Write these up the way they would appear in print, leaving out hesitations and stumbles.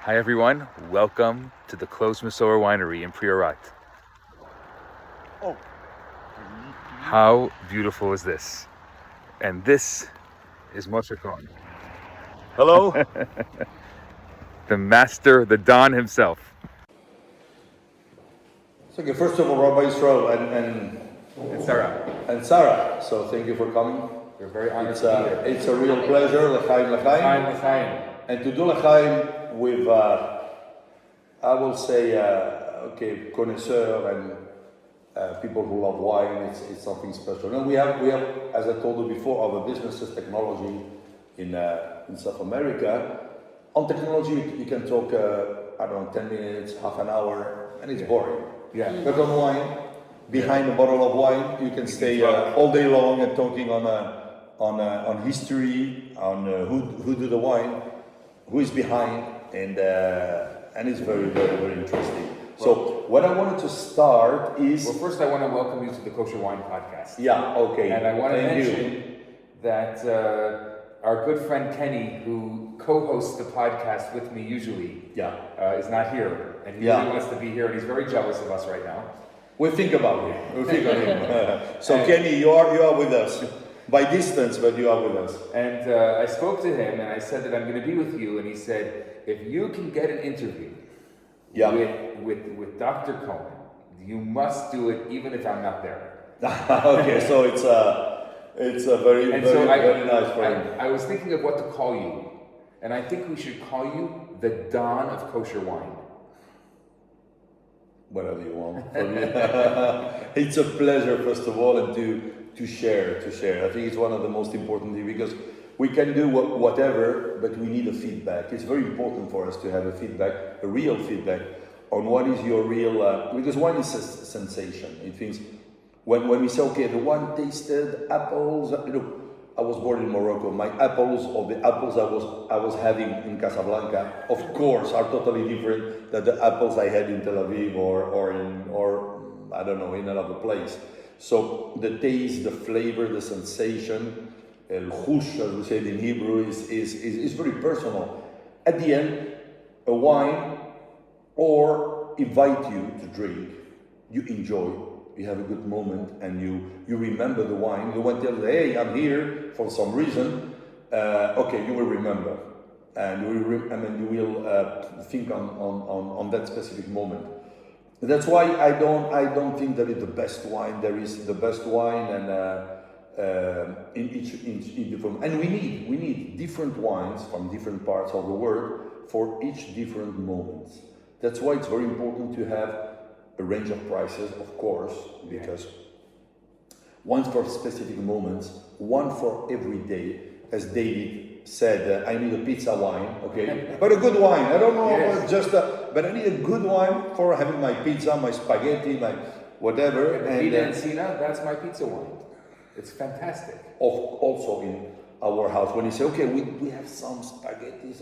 Hi everyone, welcome to the Clos Mesorah Winery in Priorat. Oh. How beautiful is this? And this is Moises Cohen, Hello. the master, the Don himself. So, okay, first of all, Rabbi Israel And Sara, and Sara. So thank you for coming. we're very honored to be here. It's a real pleasure, l'chaim, l'chaim. And to do l'chaim with, I will say, connoisseur and people who love wine. It's something special. And we have, as I told you before, our businesses technology in South America. On technology, you can talk, 10 minutes, half an hour, and it's boring. Yeah. But on wine, behind a bottle of wine, you can stay all day long and talking on history, on who do the wine, who is behind, and it's very, very, very interesting. So what I wanted to start is... Well, first I want to welcome you to the Kosher Wine Podcast. Yeah, okay. And I want to Thank mention you. that our good friend Kenny, who co-hosts the podcast with me usually, is not here. And he really wants to be here, and he's very jealous of us right now. We'll think about him. So Kenny, you are with us. By distance, but you are with us. And I spoke to him, and I said that I'm going to be with you, and he said, if you can get an interview with Dr. Cohen, you must do it even if I'm not there. Okay, so it's a very nice for him. I was thinking of what to call you, and I think we should call you the Don of Kosher Wine. Whatever you want. It's a pleasure, first of all, and to share. I think it's one of the most important things, because we can do whatever, but we need a feedback. It's very important for us to have a real feedback on what is your real, because wine is a sensation. It means when we say, okay, the one tasted apples, look, I was born in Morocco. My apples, or the apples I was having in Casablanca, of course, are totally different than the apples I had in Tel Aviv or I don't know, in another place. So the taste, the flavor, the sensation, el chush, as we say in Hebrew, is very personal. At the end, a wine, or invite you to drink, you enjoy, you have a good moment, and you remember the wine. The wine tells you, hey, I'm here for some reason. Okay, you will remember, and you will think on that specific moment. That's why I don't think that it's the best wine. There is the best wine, and in each different. And we need different wines from different parts of the world for each different moments. That's why it's very important to have a range of prices, of course, because one for specific moments, one for every day. As David said, I need a pizza wine, okay, but a good wine. I don't know, but I need a good wine for having my pizza, my spaghetti, my whatever. And Sina, that's my pizza wine. It's fantastic. Also in our house, when you say, okay, we have some spaghetti,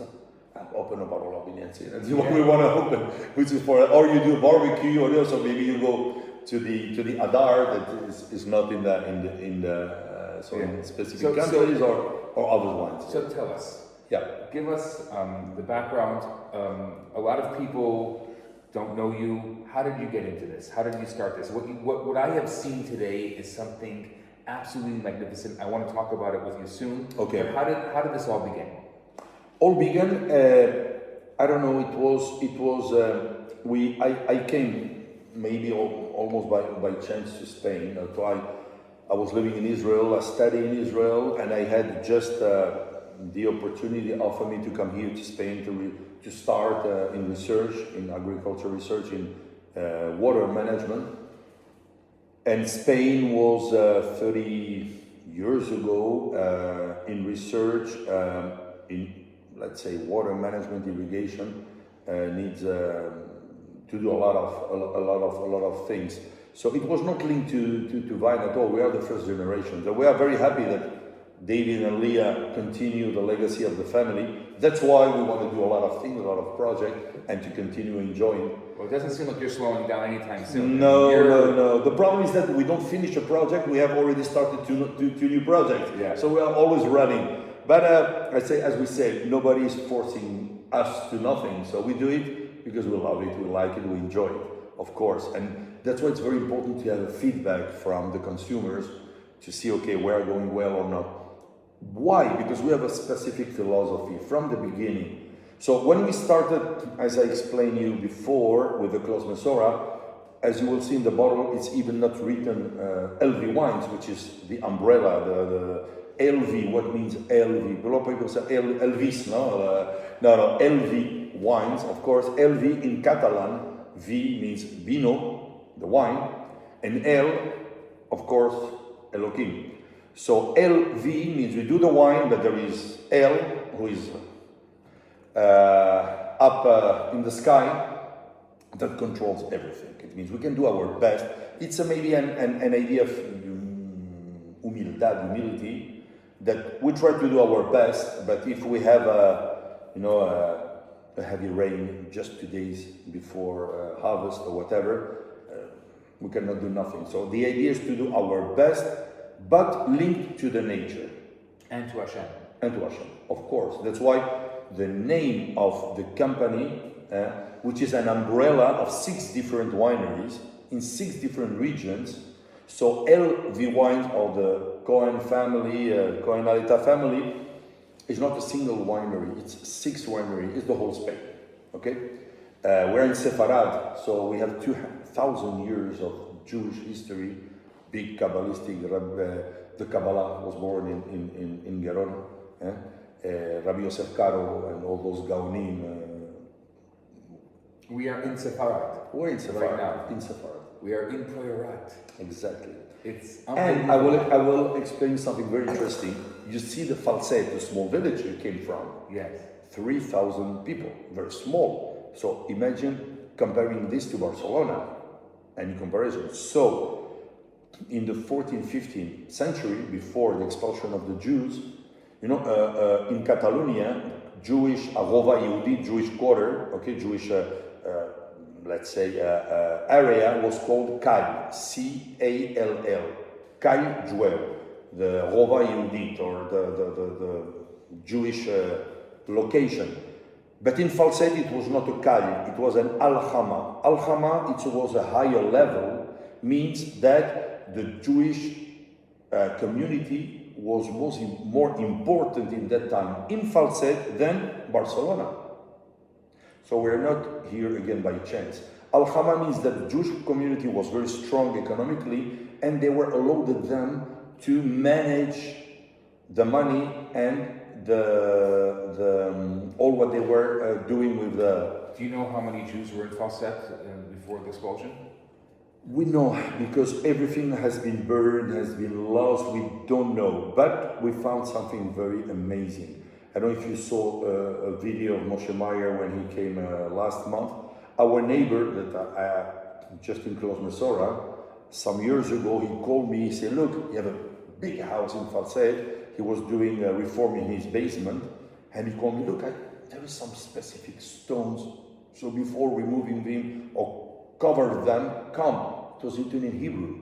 open a bottle of Vinencia. That's what we want to open, which is for, or you do barbecue, or also maybe you go to the Adar that is not in specific countries or other wines. So tell us. Yeah. Give us the background. A lot of people don't know you. How did you get into this? How did you start this? What I have seen today is something absolutely magnificent. I want to talk about it with you soon. Okay. But how did this all begin? All began, I don't know, I came maybe almost by chance to Spain. I was living in Israel, I studied in Israel, and I had just the opportunity offered me to come here to Spain to start in research, in agriculture research, in water management. And Spain was 30 years ago in research in, let's say, water management, irrigation needs to do a lot of things. So it was not linked to wine at all. We are the first generation. So we are very happy that David and Leah continue the legacy of the family. That's why we want to do a lot of things, a lot of projects, and to continue enjoying. Well, it doesn't seem like you're slowing down anytime soon. No. The problem is that we don't finish a project. We have already started two new projects. Yeah. So we are always running. But I say, as we said, nobody is forcing us to nothing. So we do it because we love it, we like it, we enjoy it, of course. And that's why it's very important to have a feedback from the consumers to see, okay, we're going well or not. Why? Because we have a specific philosophy from the beginning. So when we started, as I explained you before, with the Clos Mesorah, as you will see in the bottle, it's even not written Elvi wines, which is the umbrella, the Elvi. What means Elvi? A lot of people say Elvis, no? No, Elvi wines. Of course, Elvi in Catalan, V means vino, the wine, and El, of course, Elohim. So LV means we do the wine, but there is El, who is up in the sky, that controls everything. It means we can do our best. It's maybe an idea of humility, that we try to do our best, but if we have a heavy rain just 2 days before harvest or whatever, we cannot do nothing. So the idea is to do our best, but linked to the nature. And to Hashem. And to Hashem, of course. That's why the name of the company, which is an umbrella of 6 different wineries in 6 different regions. So Elvi Wines, or the Cohen family, Cohen Alita family, is not a single winery, it's 6 wineries, it's the whole Spain, okay? We're in Sepharad, so we have 2,000 years of Jewish history, big Kabbalistic, the Kabbalah was born in Gerona, Rabbi Yosef Karo and all those Gaonim. We are in Sepharad. We're in Sepharad, right now. in Sepharad. We are in Priorat. Exactly. It's And I will explain something very interesting. You see the Falset, the small village you came from. Yes. 3,000 people, very small. So imagine comparing this to Barcelona, any comparison. So in the 14th, 15th century, before the expulsion of the Jews, in Catalonia, Jewish Arova Yehudi, Jewish quarter, okay, Jewish, let's say, area was called Kal, C-A-L-L, Kal Juel, the Rova Yehudit, or the Jewish location. But in Falset it was not a Kal, it was an Al-Hama. Al-Hama, it was a higher level, means that the Jewish community was more important in that time in Falset than Barcelona. So we're not here again by chance. Al-Hama means that the Jewish community was very strong economically, and they were allowed them to manage the money and all what they were doing with the... Do you know how many Jews were in Falset before the expulsion? We know, because everything has been burned, has been lost, we don't know. But we found something very amazing. I don't know if you saw a video of Moshe Meyer when he came last month. Our neighbor, that just in Clos Mesorah, some years ago, he called me, he said, look, you have a big house in Falset. He was doing reforming his basement, and he called me, look, there is some specific stones, so before removing them or cover them, come. It was written in Hebrew.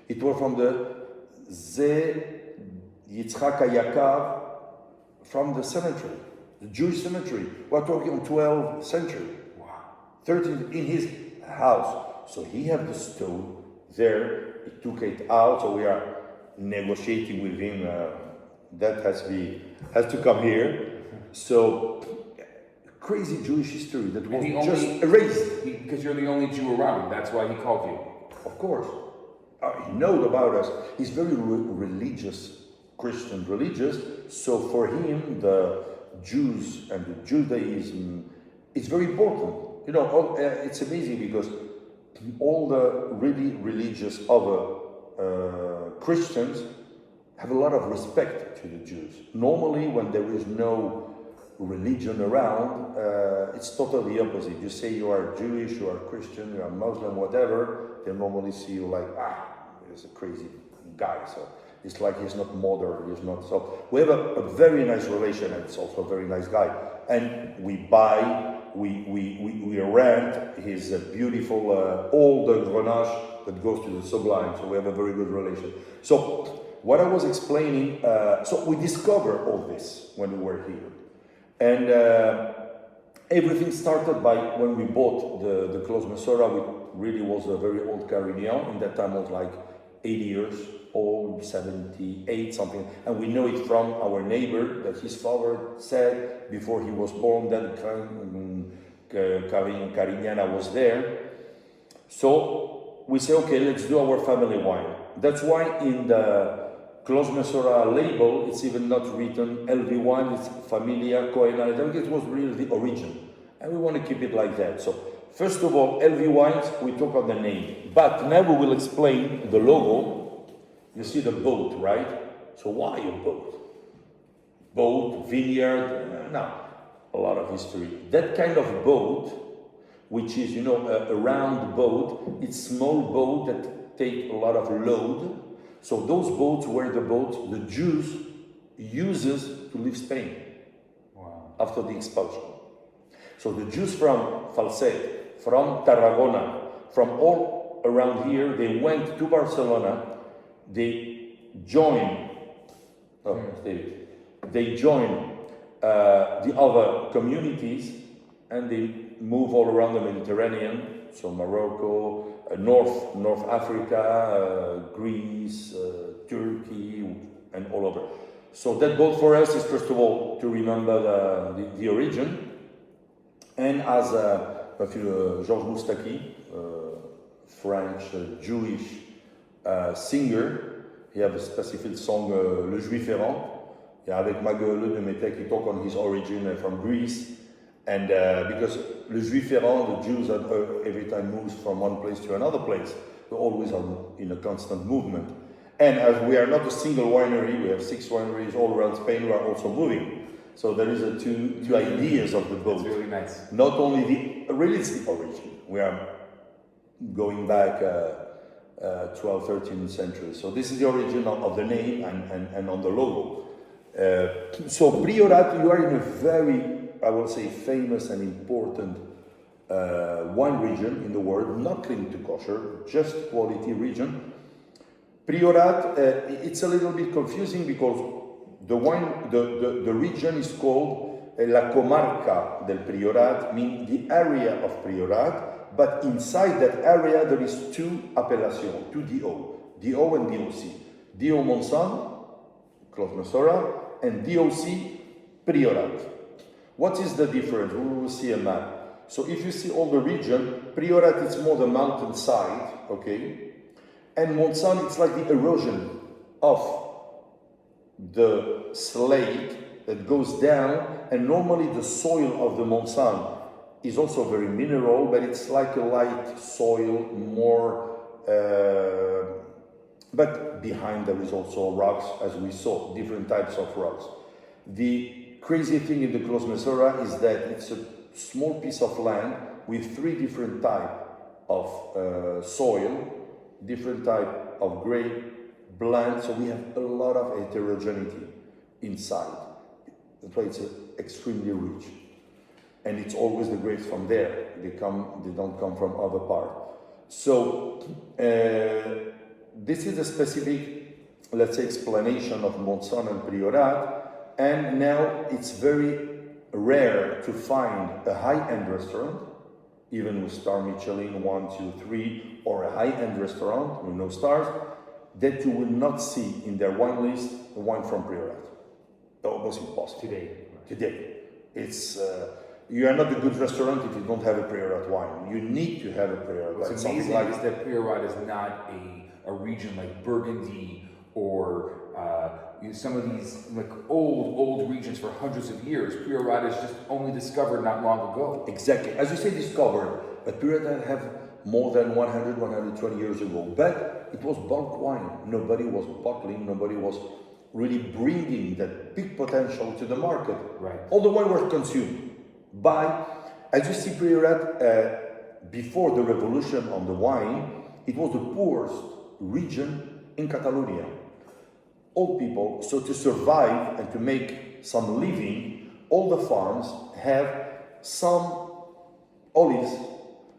It was from the Ze Yitzchak HaYakar, from the cemetery, the Jewish cemetery. We're talking on 12th century. Wow. 13th, in his house. So he had the stone there, he took it out, so we are negotiating with him. That has to come here. So crazy Jewish history that was just erased. Because you're the only Jew around, that's why he called you. Of course. He knows about us. He's very religious, Christian religious. So for him, the Jews and the Judaism is very important. It's amazing because all the really religious other Christians have a lot of respect to the Jews. Normally, when there is no religion around, it's totally opposite. You say you are Jewish, you are Christian, you are Muslim, whatever, they normally see you like, he's a crazy guy. So it's like he's not modern, he's not. So we have a very nice relation, and it's also a very nice guy. And we buy, we rent his beautiful old Grenache that goes to the Sublime. So we have a very good relation. So what I was explaining, so we discovered all this when we were here. And Everything started by when we bought the Clos Mesorah, which really was a very old Carignan. In that time it was like 80 years old, 78, something. And we know it from our neighbor that his father said before he was born that Carignana was there. So we say, okay, let's do our family wine. That's why in the Clos Mesorah label, it's even not written Elvi wine, it's Familia Cohen. It was really the origin. And we want to keep it like that. So, first of all, Elvi wines, we talk on the name. But now we will explain the logo. You see the boat, right? So why a boat? Boat, vineyard, no, a lot of history. That kind of boat, which is, you know, a round boat, it's small boat that take a lot of load. So those boats were the boats the Jews uses to leave Spain after the expulsion. So the Jews from Falset, from Tarragona, from all around here, they went to Barcelona. They joined. They joined the other communities, and they move all around the Mediterranean. So Morocco, North Africa, Greece, Turkey, and all over. So that boat for us is first of all to remember the origin. And as Georges Moustaki, French Jewish singer, he has a specific song, Le Juif errant. Avec Maguele de Metek, he talk on his origin from Greece. And because Le Juif errant, the Jews that every time moves from one place to another place, they always are in a constant movement. And as we are not a single winery, we have 6 wineries all around Spain who are also moving. So there is two ideas of the boat. That's really nice. Not only it's the origin. We are going back 12th, 13th century. So this is the origin of the name and on the logo. So Priorat, you are in a very, I will say, famous and important wine region in the world, not linked to kosher, just quality region. Priorat, it's a little bit confusing because the region is called La Comarca del Priorat, means the area of Priorat, but inside that area there is 2 appellations, 2 DO and DOC. DO Montsant, Clos Mesorah, and DOC Priorat. What is the difference? We will see a map. So if you see all the region, Priorat is more the mountain side, okay? And Montsant, it's like the erosion of the slate that goes down, and normally the soil of the Montsant is also very mineral, but it's like a light soil, more, but behind there is also rocks, as we saw, different types of rocks. The crazy thing in the Clos Mesorah is that it's a small piece of land with 3 different types of soil, different type of grape, blend, so we have a lot of heterogeneity inside. That's why it's extremely rich. And it's always the grapes from there. They don't come from other parts. So this is a specific, let's say, explanation of Montsant and Priorat. And now it's very rare to find a high-end restaurant, even with star Michelin 1, 2, 3, or a high-end restaurant with no stars, that you will not see in their wine list a wine from Priorat. Almost impossible. Today. It's, you are not a good restaurant if you don't have a Priorat wine. You need to have a Priorat wine. What's amazing is that Priorat is not a region like Burgundy or some of these like old regions for hundreds of years. Priorat is just only discovered not long ago. Exactly. As you say, discovered. But Priorat have more than 100, 120 years ago. But it was bulk wine. Nobody was bottling. Nobody was really bringing that big potential to the market. Right. All the wine was consumed by, as you see, Priorat, before the revolution on the wine, it was the poorest region in Catalonia. All people, so to survive and to make some living, all the farms have some olives,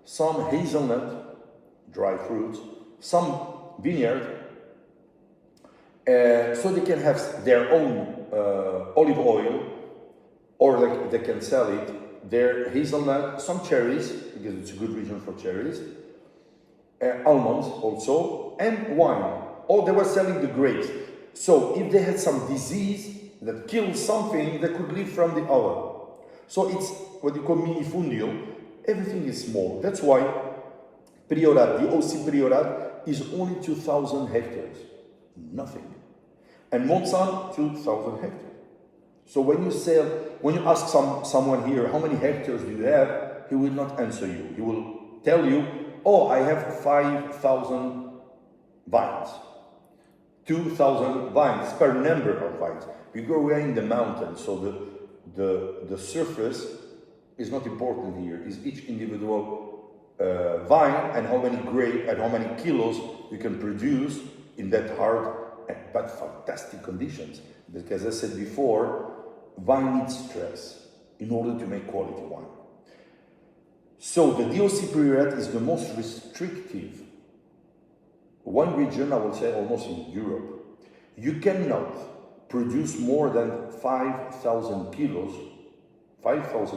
some hazelnut, dry fruits, some vineyard, so they can have their own olive oil, or they can sell it There, hazelnut, some cherries, because it's a good region for cherries, almonds also, and wine. Oh, they were selling the grapes. So if they had some disease that killed something, they could live from the other. So it's what you call minifundio. Everything is small. That's why Priorat, the OC Priorat, is only 2,000 hectares. Nothing. And Montsant, 2,000 hectares. So when you ask someone here, how many hectares do you have? He will not answer you. He will tell you, oh, I have 5,000 vines. 2,000 vines per number of vines. Because we are in the mountains, so the surface is not important here. It's each individual vine and how many grape and how many kilos you can produce in that hard but fantastic conditions. Because as I said before, wine needs stress in order to make quality wine. So the DOC Priorat is the most restrictive wine region, I would say, almost in Europe. You cannot produce more than 5,000 kilos, 5 tons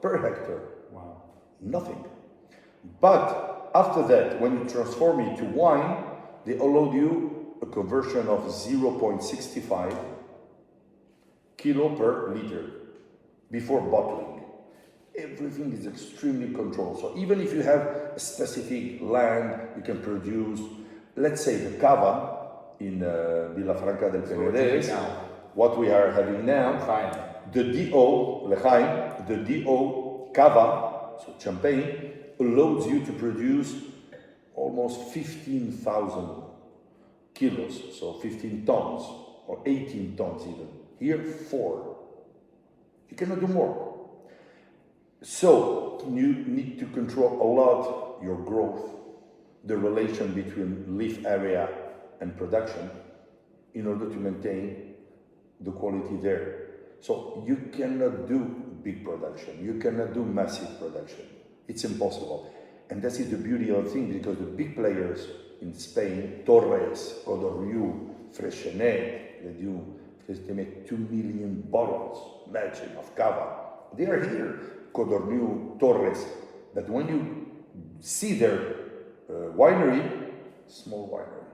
per hectare. Wow. Nothing. But after that, when you transform it to wine, they allowed you a conversion of 0.65 kilo per liter before bottling. Everything is extremely controlled. So even if you have a specific land, you can produce, let's say the cava in Villafranca del Penedès, what we are having now, the DO, L'Chaim, the DO cava, so champagne, allows you to produce almost 15,000 kilos, so 15 tons, or 18 tons even. Here, 4. You cannot do more. So, you need to control a lot your growth, the relation between leaf area and production, in order to maintain the quality there. So, you cannot do big production, you cannot do massive production. It's impossible. And that is the beauty of the thing, because the big players in Spain, Torres, Codorniu, Freixenet, they make 2 million bottles, imagine, of cava. They are here, Codorniu, Torres. But when you see their winery, small winery,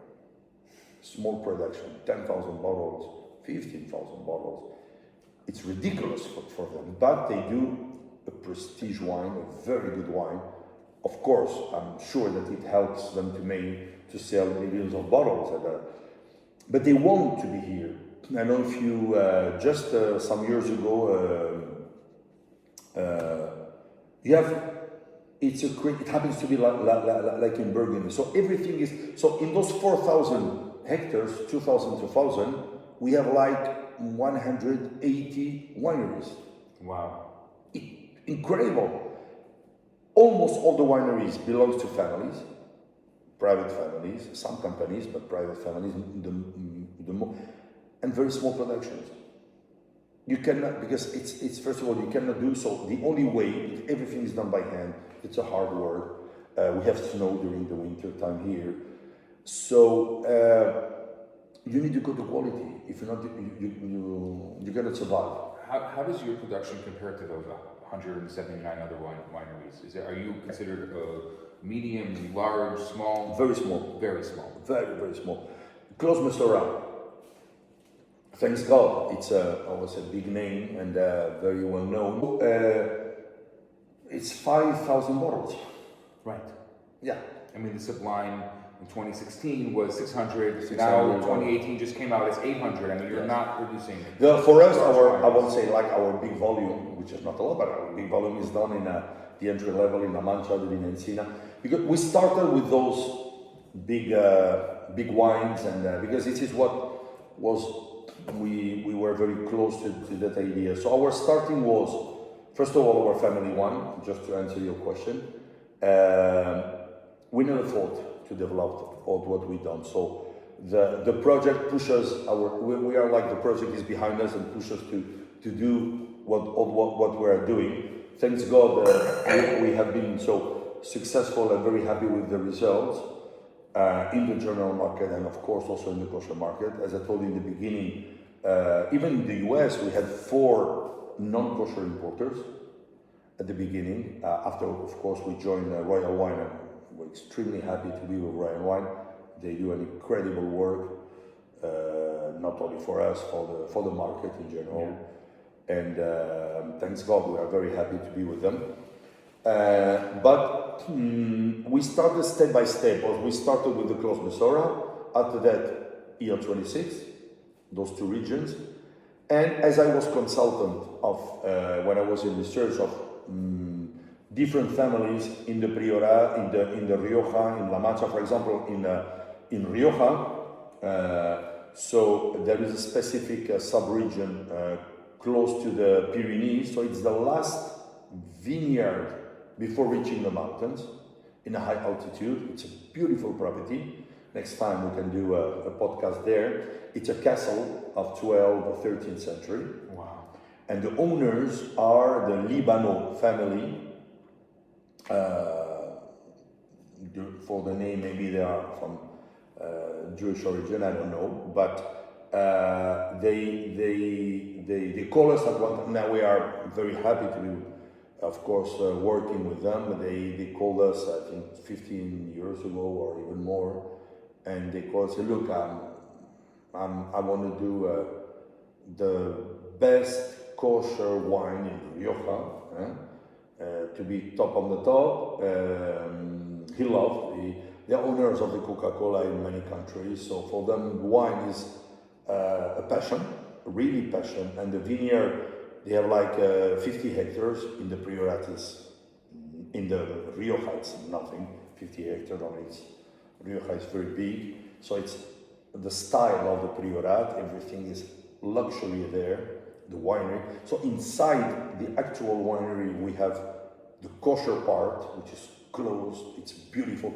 small production, 10,000 bottles, 15,000 bottles. It's ridiculous for them, but they do a prestige wine, a very good wine. Of course, I'm sure that it helps them to sell millions of bottles. But they want to be here. I don't know if you, just some years ago, it happens to be like in Burgundy. So everything is, so in those 4,000 hectares, 2,000 to 1,000, we have like 180 wineries. Wow. Incredible. Almost all the wineries belongs to families, private families, some companies, but private families, and very small productions. You cannot, because it's first of all, you cannot do so. The only way, if everything is done by hand, it's a hard work. We have snow during the winter time here. So you need to go to quality. If you're not, you cannot survive. How does your production compare to those 179 other wineries? Are you considered medium, large, small? Very small. Very small. Very, very small. Clos Mesorah. Thanks God, it's always a big name and very well known. It's 5,000 bottles. Right. Yeah. I mean, the Sublime in 2016 was 600. Now 2018 just came out, it's 800. I mean, you're not producing. For us, I won't say like our big volume, which is not a lot, but our big volume is done in the entry level in La Mancha, in Encina. Because we started with those big wines, and because this is what was. We were very close to that idea. So our starting was, first of all, our family wine, just to answer your question. We never thought to develop all what we've done. So the project pushes we are like the project is behind us and pushes to do what we are doing. Thanks God we have been so successful and very happy with the results in the general market and of course also in the kosher market. As I told you in the beginning, even in the US we had 4 non-kosher importers at the beginning. After, of course, we joined Royal Wine, and we're extremely happy to be with Royal Wine. They do an incredible work, not only for us, for the market in general. Yeah. And thanks God, we are very happy to be with them. But we started step by step. We started with the Clos Mesorah, after that EL26, those two regions. And as I was consultant of, when I was in the search of different families in the Priorat, in the Rioja, in La Mancha, for example, in Rioja, so there is a specific sub-region close to the Pyrenees, so it's the last vineyard before reaching the mountains in a high altitude. It's a beautiful property. Next time we can do a podcast there. It's a castle of 12th or 13th century. Wow. And the owners are the Libano family. For the name, maybe they are from Jewish origin, I don't know. But they call us at one time. Now we are very happy to be, of course, working with them. They called us, I think, 15 years ago or even more. And they called us, look, I want to do the best kosher wine in Rioja, to be top on the top. He loved the owners of the Coca-Cola in many countries, so for them wine is a passion, really passion. And the vineyard, they have like 50 hectares in the Prioratis. In the Rioja it's nothing, 50 hectares on it. Rioja is very big, so it's the style of the Priorat, everything is luxury there, the winery. So inside the actual winery we have the kosher part, which is closed, it's beautiful.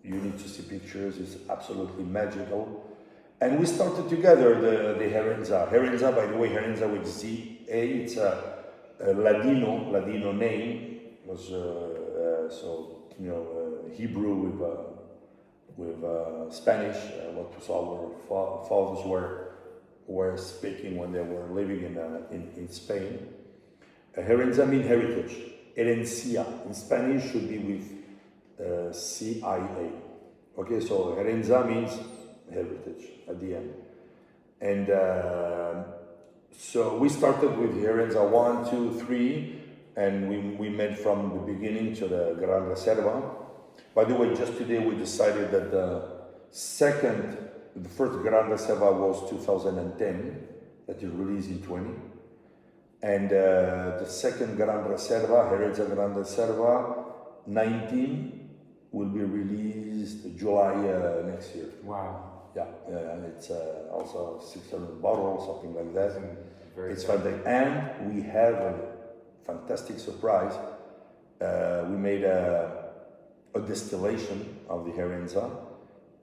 You need to see pictures, it's absolutely magical. And we started together the Herenza. Herenza, by the way, Herenza with Z-A, it's a Ladino name. It was, so, you know, Hebrew with Spanish, what our fathers were speaking when they were living in Spain. Herenza means heritage. Herencia in Spanish should be with CIA. Okay, so Herenza means heritage at the end. And so we started with Herenza 1, 2, 3, and we met from the beginning to the Gran Reserva. By the way, just today we decided that the first Gran Reserva was 2010, that is released in 20. And the second Gran Reserva, Herenza Gran Reserva 19, will be released July next year. Wow. Yeah, it's also 600 bottles, something like that. It's fantastic. And we have a fantastic surprise. We made a distillation of the Herenza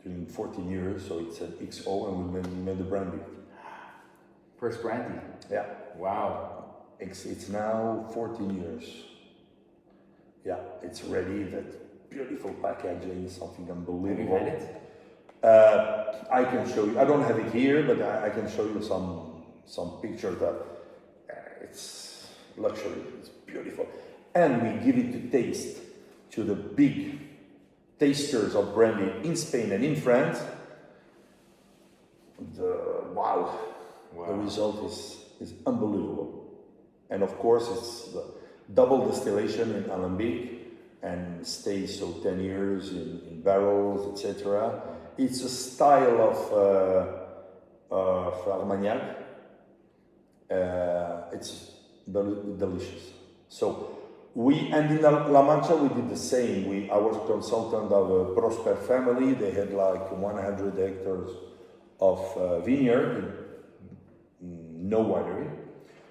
during 14 years, so it's an XO, and we made the brandy. First brandy? Yeah. Wow. It's now 14 years. Yeah, it's ready. That beautiful packaging, something unbelievable. Have you had it? I can show you. I don't have it here, but I can show you some pictures that it's luxury. It's beautiful, and we give it to taste to the big tasters of brandy in Spain and in France. Wow. The result is unbelievable. And of course, it's the double distillation in alambic and stays so 10 years in barrels, etc. It's a style of Armagnac. It's delicious. So and in La Mancha we did the same. I was a consultant of a Prosper family. They had like 100 hectares of vineyard, no winery.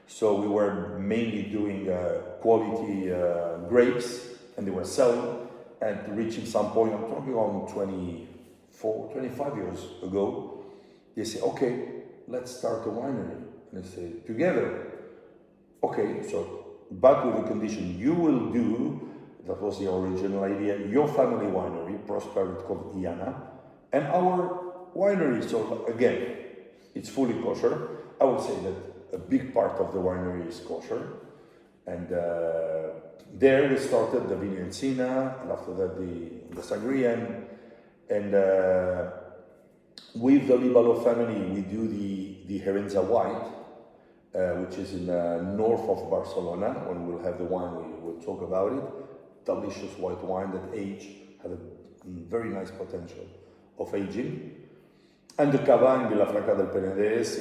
So we were mainly doing quality grapes, and they were selling, and reaching some point, I'm talking on 25 years ago, they say, okay, let's start a winery. And I say, together. Okay, so, but with the condition you will do, that was the original idea, your family winery, Prosper, it's called Iana, and our winery. So again, it's fully kosher. I would say that a big part of the winery is kosher, And there we started the vineyard in Sina, and after that the Sangrian. And with the Libalo family, we do the Herenza White, which is in north of Barcelona. When we'll have the wine, we'll talk about it. Delicious white wine that have a very nice potential of aging. And the Cava in Vilafranca del Penedès,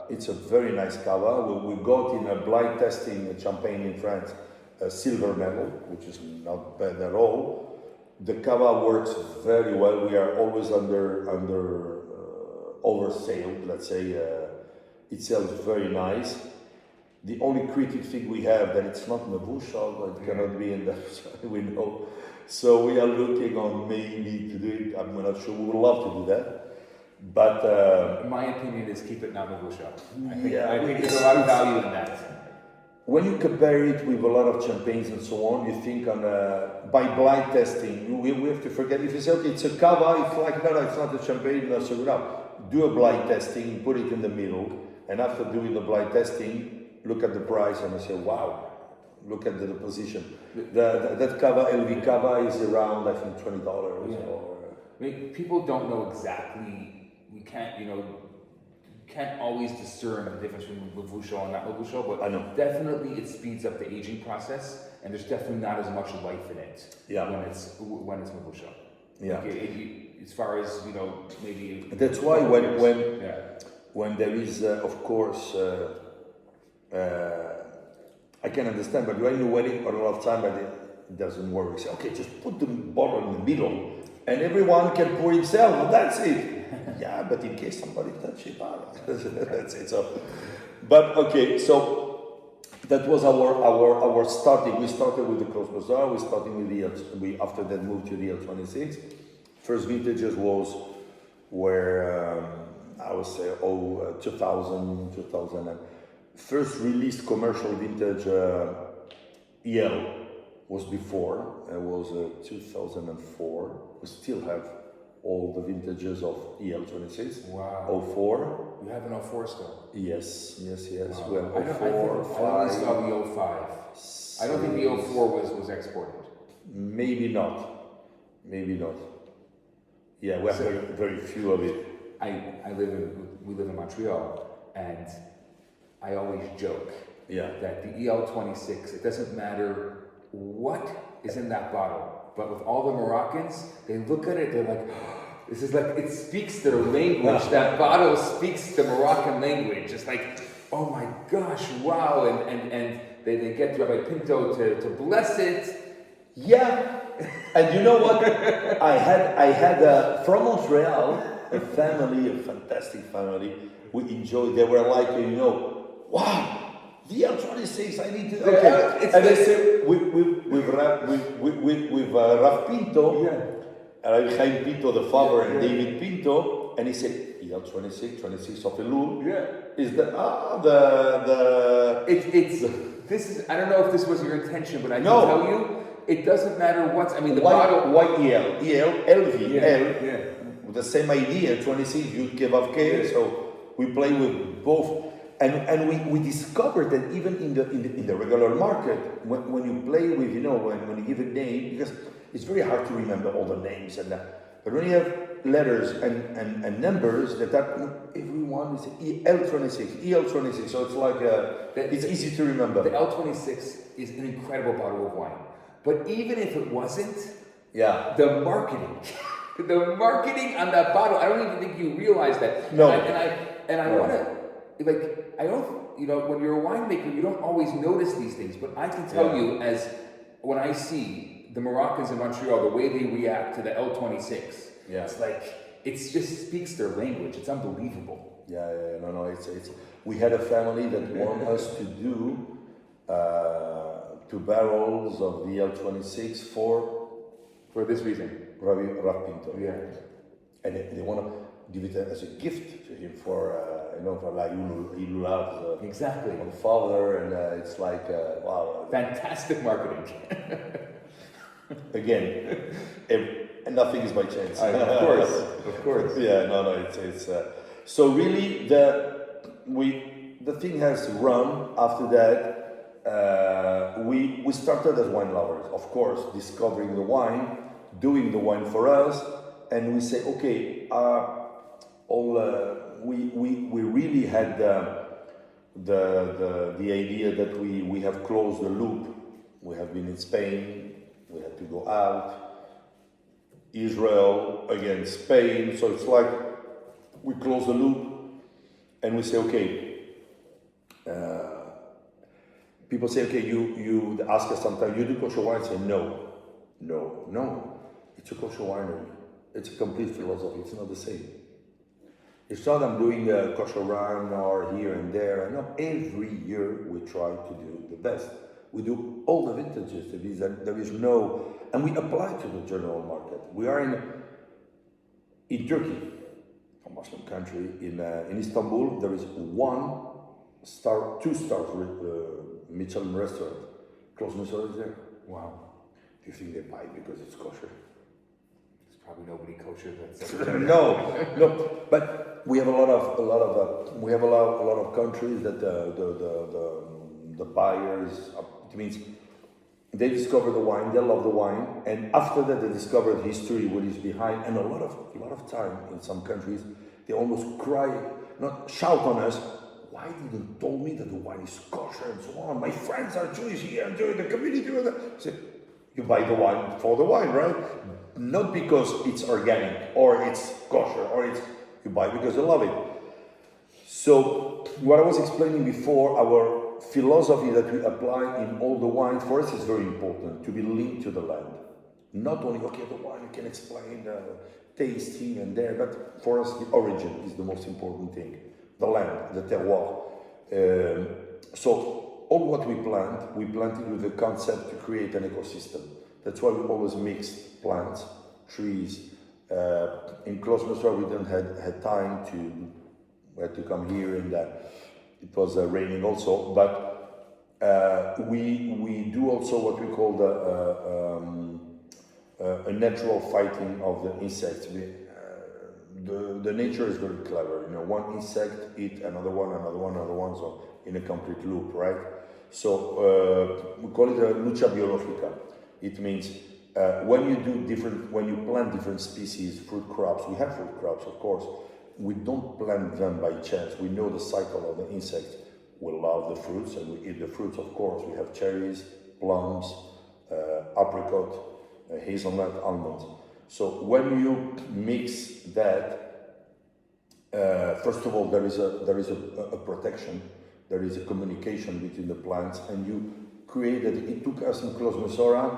it's a very nice Cava. We got in a blind testing champagne in France, a silver medal, which is not bad at all. The Cava works very well. We are always under oversailed, let's say. It sells very nice. The only critic thing we have that it's not Mevushal, it cannot be in that, we know. So we are looking on maybe to do it. I'm not sure. We would love to do that. But my opinion is keep it not Mevushal. I yeah, think there's a lot of value in that. When you compare it with a lot of champagnes and so on, you think on by blind testing, we have to forget, if you say, okay, it's a Cava, it's like, no, it's not a champagne, no, so no. Do a blind testing, put it in the middle, and after doing the blind testing, look at the price and you say, wow, look at the position. That Cava, Elvi Cava is around, I think, $20. Yeah. I mean, people don't know exactly, we can't, can't always discern the difference between Mevushal and not Mevushal, but I know. Definitely it speeds up the aging process, and there's definitely not as much life in it when it's Mevushal. Yeah. As far as maybe. That's why when there is, of course, I can understand, but when you're waiting for a lot of time, but it doesn't work. You say, okay, just put the bottle in the middle, and everyone can pour himself, and that's it. Yeah, but in case somebody touches it, that's it. So, but okay, so that was our starting. We started with the Clos Mesorah. We started with we after that moved to the L26. First vintages were I would say 2000 and first released commercial vintage EL was before. It was 2004. We still have all the vintages of EL26. Wow. 04. You have an 04 still? Yes. Wow. We have 04, 5. I only saw the 05. I don't think the 04 was exported. Maybe not. Yeah, we have very few of it. We live in Montreal, and I always joke that the EL26, it doesn't matter what is in that bottle, but with all the Moroccans, they look at it, they're like, this is like, it speaks their language. That bottle speaks the Moroccan language. It's like, oh my gosh, wow. And they get Rabbi Pinto to bless it. Yeah. And you know what? I had from Montreal, a family, a fantastic family. We enjoyed, they were like, wow. The L26, I need to. Okay, and they say with Raf Pinto, Jaime Pinto, the father, and David Pinto, and he said, EL26 of Elul, is this is. I don't know if this was your intention, but I can tell you, it doesn't matter what's. I mean, the bottle. White EL, Elvi, with the same idea, 26, you give up K, so we play with both. And we discovered that even in the regular market, when you play with, when you give a name, because it's very hard to remember all the names and that. But when you have letters and numbers, that everyone is EL26, so it's like it's easy to remember. The L26 is an incredible bottle of wine, but even if it wasn't, the marketing on that bottle, I don't even think you realize that. No, I want to. I don't, when you're a winemaker, you don't always notice these things, but I can tell you, as when I see the Moroccans in Montreal, the way they react to the L26, it's like, it just speaks their language. It's unbelievable. No, it's we had a family that wanted us to do 2 barrels of the L26 for this reason. Raf Pinto. And they want to give it as a gift to him for like Ilulav, exactly, on father, and it's like wow, fantastic marketing. Again, nothing is by chance. Of course. It's so really the thing has run after that. we started as wine lovers, of course, discovering the wine, doing the wine for us, and we say, okay, we really had the idea that we have closed the loop. We have been in Spain, we had to go out, Israel, again Spain, so it's like we close the loop and we say, okay, people say, okay, you ask us sometimes, you do kosher wine? I say, no, it's a kosher winery. It's a complete philosophy, it's not the same. It's not I'm doing a kosher wine or here and there. No, every year we try to do the best. We do all the vintages. There is no, and we apply to the general market. We are in Turkey, a Muslim country. In Istanbul, there is 1-star, 2-star Michelin restaurant. Clos Mesorah is there. Wow. Do you think they buy because it's kosher? There's probably nobody kosher that's no. But we have a lot of countries that the buyers. It means they discover the wine, they love the wine, and after that they discover the history, what is behind, and a lot of time in some countries they almost cry, not shout on us. Why didn't you tell me that the wine is kosher and so on? My friends are Jewish here, I'm doing the community. So you buy the wine for the wine, right? Not because it's organic or it's kosher or you buy because you love it. So what I was explaining before, our philosophy that we apply in all the wines for us is very important, to be linked to the land. Not only, okay, the wine you can explain taste here and there, but for us the origin is the most important thing. The land, the terroir. So all what we planted with the concept to create an ecosystem. That's why we always mix plants, trees. In Clos Mesorah we didn't had time to, we had to come here and it was raining also, but we do also what we call a natural fighting of the insects. The nature is very clever, one insect eat another one, so in a complete loop, right? So we call it a lucha biológica. It means when you plant different species, fruit crops, we have fruit crops, of course, we don't plant them by chance. We know the cycle of the insect. We love the fruits and we eat the fruits, of course. We have cherries, plums, apricot, hazelnut, almonds. So when you mix that, first of all, there is a protection, there is a communication between the plants, and you created. It took us in Clos Mesorah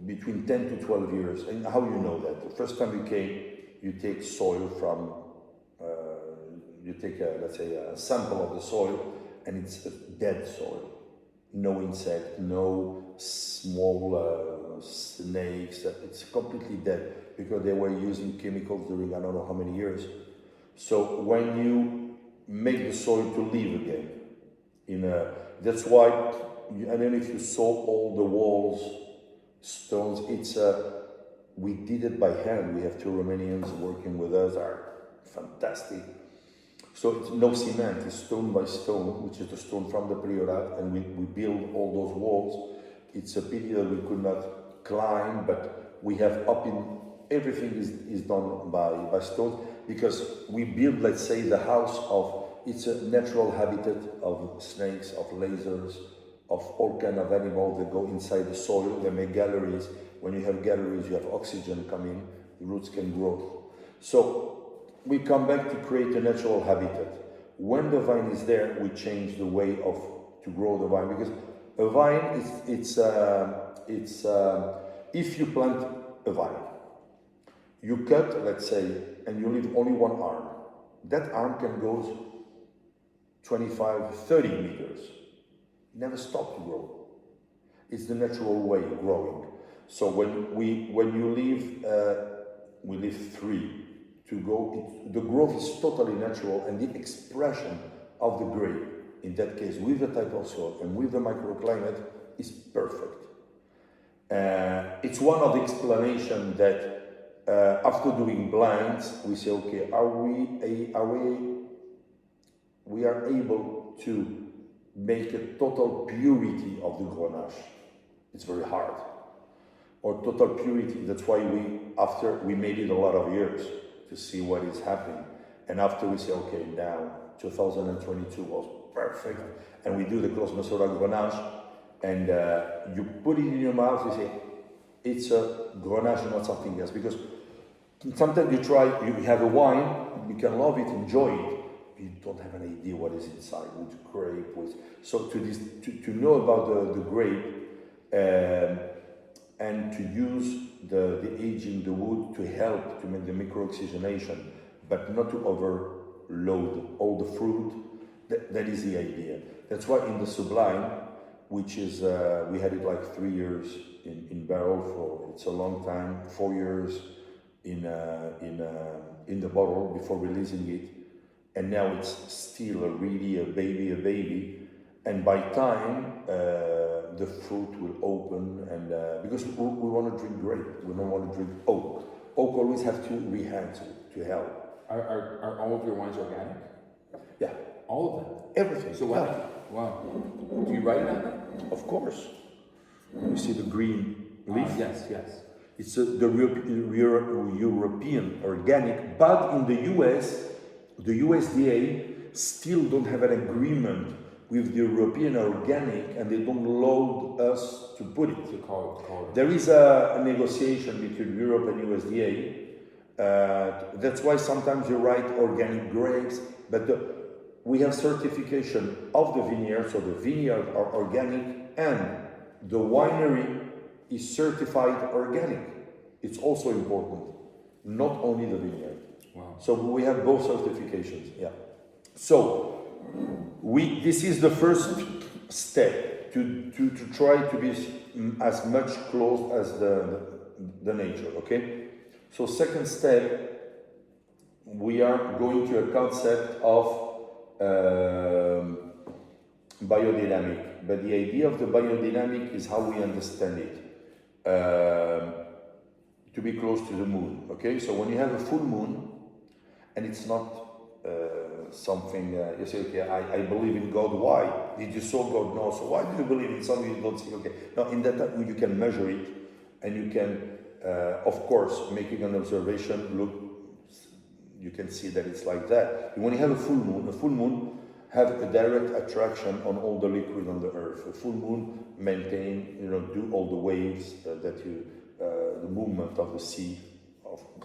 between 10 to 12 years. And how you know that? The first time we came, you take soil from, you take let's say a sample of the soil, and it's a dead soil. No insect, no small snakes, it's completely dead because they were using chemicals during I don't know how many years. So when you make the soil to live again, that's why, I don't know if you saw all the walls, stones, we did it by hand. We have 2 Romanians working with us, are fantastic. So it's no cement, it's stone by stone, which is the stone from the Priorat, and we build all those walls. It's a pity that we could not climb, but we have everything is done by stone, because we build, let's say, the house it's a natural habitat of snakes, of lasers, of all kind of animals that go inside the soil. They make galleries. When you have galleries, you have oxygen coming, the roots can grow. So we come back to create a natural habitat. When the vine is there, we change the way to grow the vine, because a vine it's if you plant a vine, you cut, let's say, and you leave only one arm. That arm can go 25, 30 meters. Never stop to grow. It's the natural way of growing. So when you leave, we leave 3 to go. The growth is totally natural, and the expression of the grape, in that case, with the type of soil and with the microclimate, is perfect. It's one of the explanations that after doing blinds, we say, okay, we are able to make a total purity of the Grenache. It's very hard. Or total purity, that's why we made it a lot of years to see what is happening. And after we say, okay, now 2022 was perfect, and we do the Clos Mesorah Grenache, and you put it in your mouth, you say, it's a Grenache, not something else. Because sometimes you have a wine, you can love it, enjoy it, you don't have an idea what is inside, with grape, so to know about the grape, and to use the aging, the wood, to help to make the micro-oxygenation, but not to overload all the fruit. That is the idea. That's why in the Sublime, which is, we had it like 3 years in barrel, it's a long time, 4 years in the bottle before releasing it, and now it's still really a baby, and by time, the fruit will open, and because we want to drink grape, we don't want to drink oak. Oak always have to rehand to help. Are all of your wines organic? Yeah. All of them? Everything. So wow. Do you write about them? Of course. You see the green leaf? Yes. It's the European organic, but in the US, the USDA still don't have an agreement with the European organic, and they don't allow us to put it. To call it. There is a negotiation between Europe and USDA. That's why sometimes you write organic grapes, but we have certification of the vineyard, so the vineyard are organic, and the winery is certified organic. It's also important, not only the vineyard. Wow. So we have both certifications. Yeah. So this is the first step to try to be as much close as the nature. Okay. So second step, we are going to a concept of biodynamic, but the idea of the biodynamic is how we understand it. To be close to the moon. Okay. So when you have a full moon, and it's not something you say, okay, I believe in God. Why? Did you saw God? No. So why do you believe in something you don't see? Okay. Now in that time you can measure it, and you can, of course, making an observation. Look, you can see that it's like that. When you have a full moon have a direct attraction on all the liquid on the earth. A full moon maintain, do all the waves that you, the movement of the sea,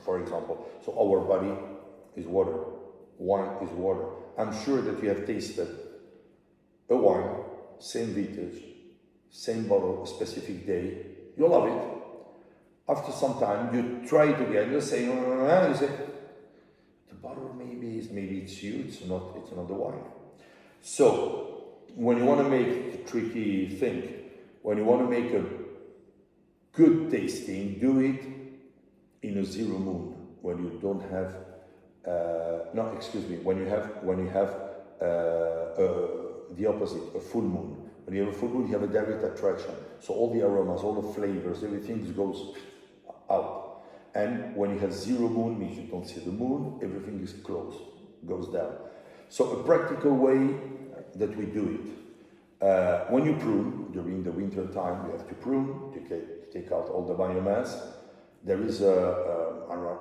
for example. So our body is water. Wine is water. I'm sure that you have tasted a wine, same vintage, same bottle, a specific day. You love it. After some time, you try it again. You say, the bottle maybe it's you. It's not the wine. So when you want to make a tricky thing, when you want to make a good tasting, do it in a zero moon when you don't have. When you have the opposite, a full moon. When you have a full moon, you have a direct attraction. So all the aromas, all the flavors, everything goes out. And when you have zero moon, means you don't see the moon, everything is closed, goes down. So a practical way that we do it. When you prune, during the winter time, you have to prune, to take out all the biomass. There is an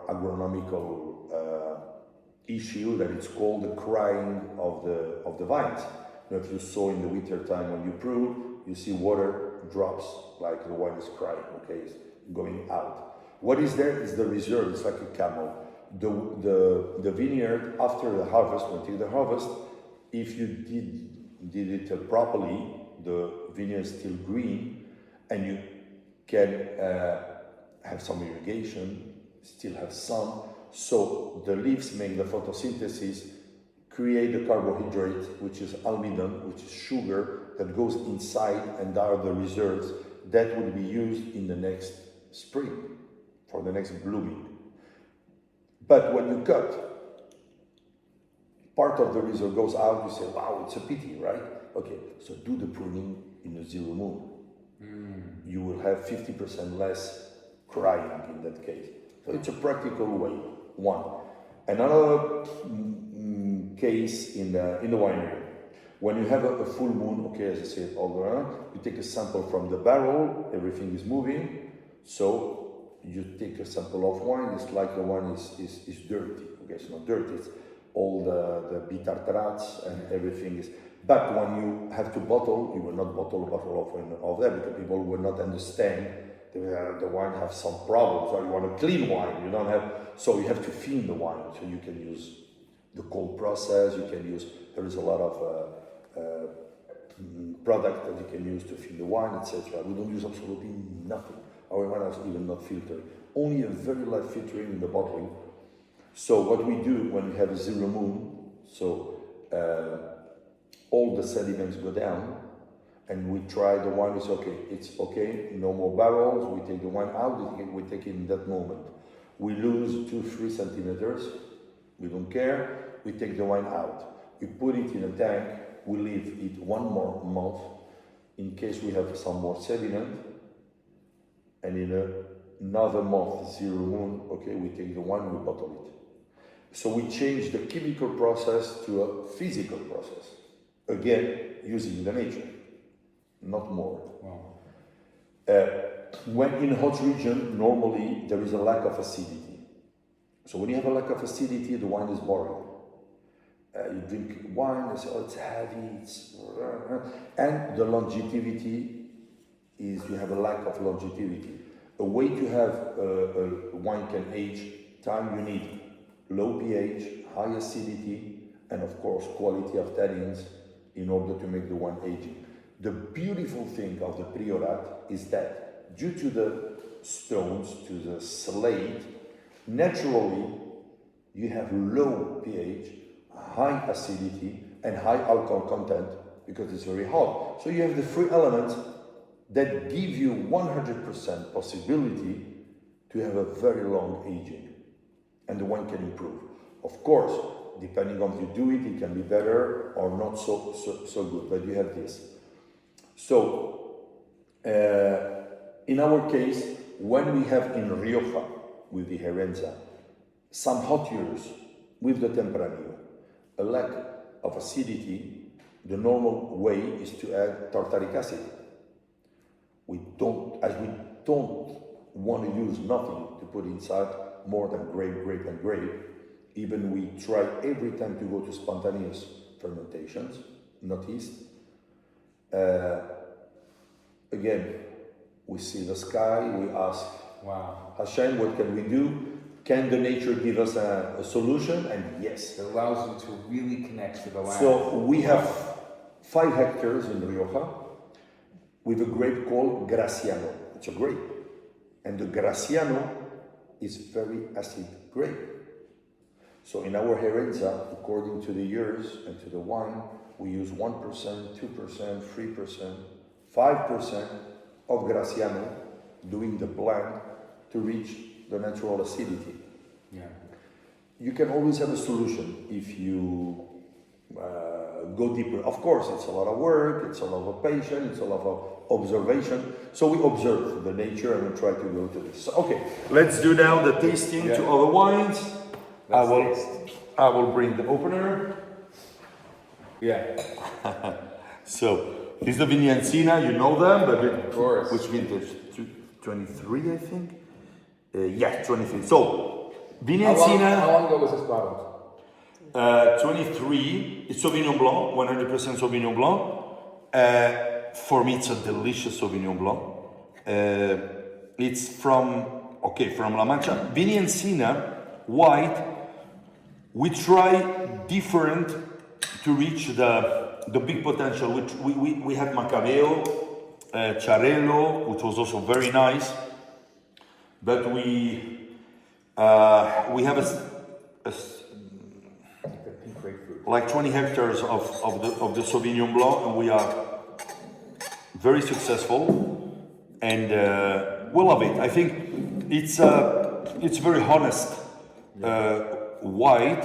agronomical issue that it's called the crying of the vines. If you saw in the winter time when you prune, you see water drops like the wine is crying. Okay, it's going out. What is there is the reserve. It's like a camel. The vineyard after the harvest, until the harvest, if you did it properly, the vineyard is still green, and you can have some irrigation, still have sun. So the leaves make the photosynthesis, create the carbohydrate, which is almidon, which is sugar that goes inside, and are the reserves that will be used in the next spring for the next blooming. But when you cut, part of the reserve goes out, you say, wow, it's a pity, right? Okay, so do the pruning in a zero moon. You will have 50% less crying in that case. So it's a practical way, one. Another case in the winery. When you have a full moon, okay, as I said, all around, you take a sample from the barrel, everything is moving, so you take a sample of wine, it's like the wine is dirty, okay, it's not dirty, it's all the bitartrats and everything is, but when you have to bottle, you will not bottle a bottle of that because people will not understand the wine have some problems, or you want a clean wine, you don't have, so you have to fill the wine, so you can use the cold process, you can use, there is a lot of product that you can use to fill the wine, etc. We don't use absolutely nothing. Our wine is even not filtered. Only a very light filtering in the bottling. So what we do when we have a zero moon, so all the sediments go down, and we try the wine. It's okay. No more barrels. We take the wine out. We take it in that moment. We lose 2-3 centimeters. We don't care. We take the wine out. We put it in a tank. We leave it 1 more month in case we have some more sediment. And in another month, zero moon, okay, we take the wine, we bottle it. So we change the chemical process to a physical process. Again, using the nature, not more. Wow. When in a hot region, normally there is a lack of acidity. So when you have a lack of acidity, the wine is boring. You drink wine, you say, oh, it's heavy, and the longevity is, you have a lack of longevity. A way to have a wine can age time, you need low pH, high acidity, and of course quality of tannins in order to make the wine aging. The beautiful thing of the Priorat is that due to the stones, to the slate, naturally you have low pH, high acidity and high alcohol content because it's very hot. So you have the 3 elements that give you 100% possibility to have a very long aging, and the wine can improve. Of course, depending on how you do it, it can be better or not so good, but you have this. So, in our case, when we have in Rioja with the Herenza some hot years with the Tempranillo, a lack of acidity, the normal way is to add tartaric acid. We don't want to use nothing to put inside more than grape, and grape. Even we try every time to go to spontaneous fermentations, not yeast. Again, we see the sky, we ask, wow, Hashem, what can we do? Can the nature give us a solution? And yes. It allows you to really connect to the land. So we have 5 hectares in Rioja with a grape called Graciano. It's a grape. And the Graciano is very acid grape. So in our Herenza, according to the years and to the wine, we use 1%, 2%, 3%, 5% of Graciano doing the blend to reach the natural acidity. Yeah. You can always have a solution if you go deeper. Of course, it's a lot of work, it's a lot of patience, it's a lot of observation. So we observe the nature and we try to go to this. So, okay, let's do now the tasting to other wines. I will bring the opener. Yeah. So this is the Vineyard Sina, you know them, but of course. Which vintage? 23, I think. Yeah, 23. So Vineyard Sina. How long ago was this bottled? 23. It's Sauvignon Blanc, 100% Sauvignon Blanc. For me, it's a delicious Sauvignon Blanc. It's from La Mancha. Vineyard Sina, white. We try different to reach the big potential. Which we had Macabeo, Charello, which was also very nice. But we have like 20 hectares of the Sauvignon Blanc, and we are very successful, and we love it. I think it's very honest white.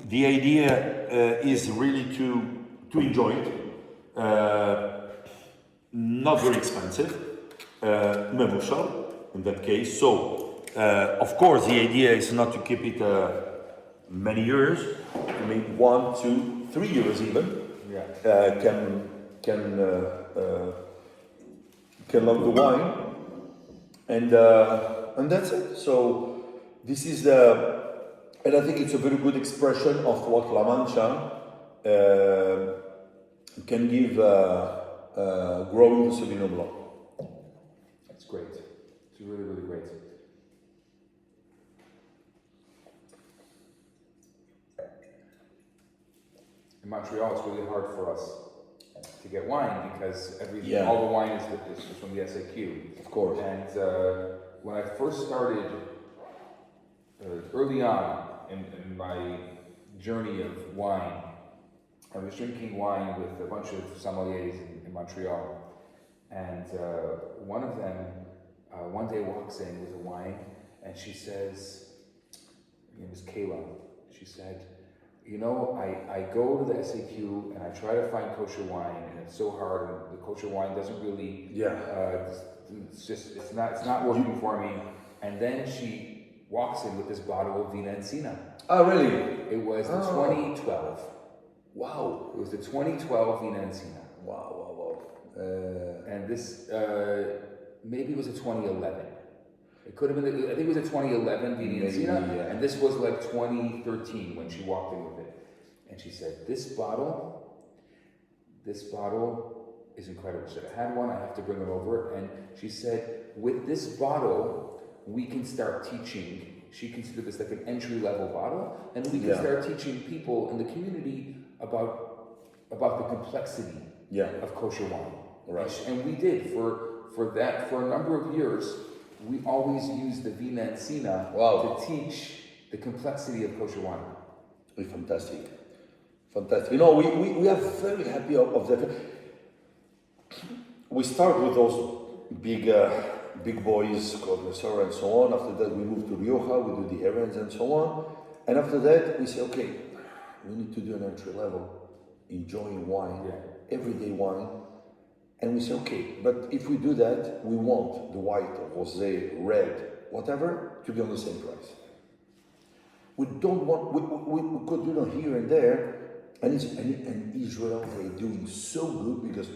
The idea is really to enjoy it. Not very expensive, memushal in that case. So, of course, the idea is not to keep it many years, to make 1, 2, 3 years even. can love the wine, and that's it. So this is and I think it's a very good expression of what La Mancha can give growing the Sauvignon Blanc. That's great. It's really, really great. In Montreal, it's really hard for us to get wine because all the wine is from the SAQ. Of course. And when I first started, early on in my journey of wine, I was drinking wine with a bunch of sommeliers in Montreal. And one of them one day walks in with a wine and she says, her name was Kayla, she said, you know, I go to the SAQ and I try to find kosher wine, and it's so hard, and the kosher wine doesn't really, it's not working for me. And then she walks in with this bottle of Vina Encina. Oh, really? It was the 2012. Wow. It was the 2012 Vina Encina. Wow. And this, maybe it was a 2011. It could have been, I think it was a 2011 Vina Encina, and this was like 2013 when she walked in with it. And she said, this bottle is incredible. She said, I had one, I have to bring it over. And she said, with this bottle, we can start teaching. She considered this like an entry-level bottle, and we can start teaching people in the community about the complexity of kosher wine. Right. And we did for a number of years. We always used the Vina Encina to teach the complexity of kosher wine. Fantastic. You know, we are very happy of that. We start with those big boys, Clos Mesorah and so on. After that, we move to Rioja, we do the errands and so on. And after that, we say, okay, we need to do an entry level, enjoying wine, everyday wine. And we say, okay, but if we do that, we want the white, rosé, red, whatever, to be on the same price. We don't want, we could do it here and there, and Israel, they're doing so good because,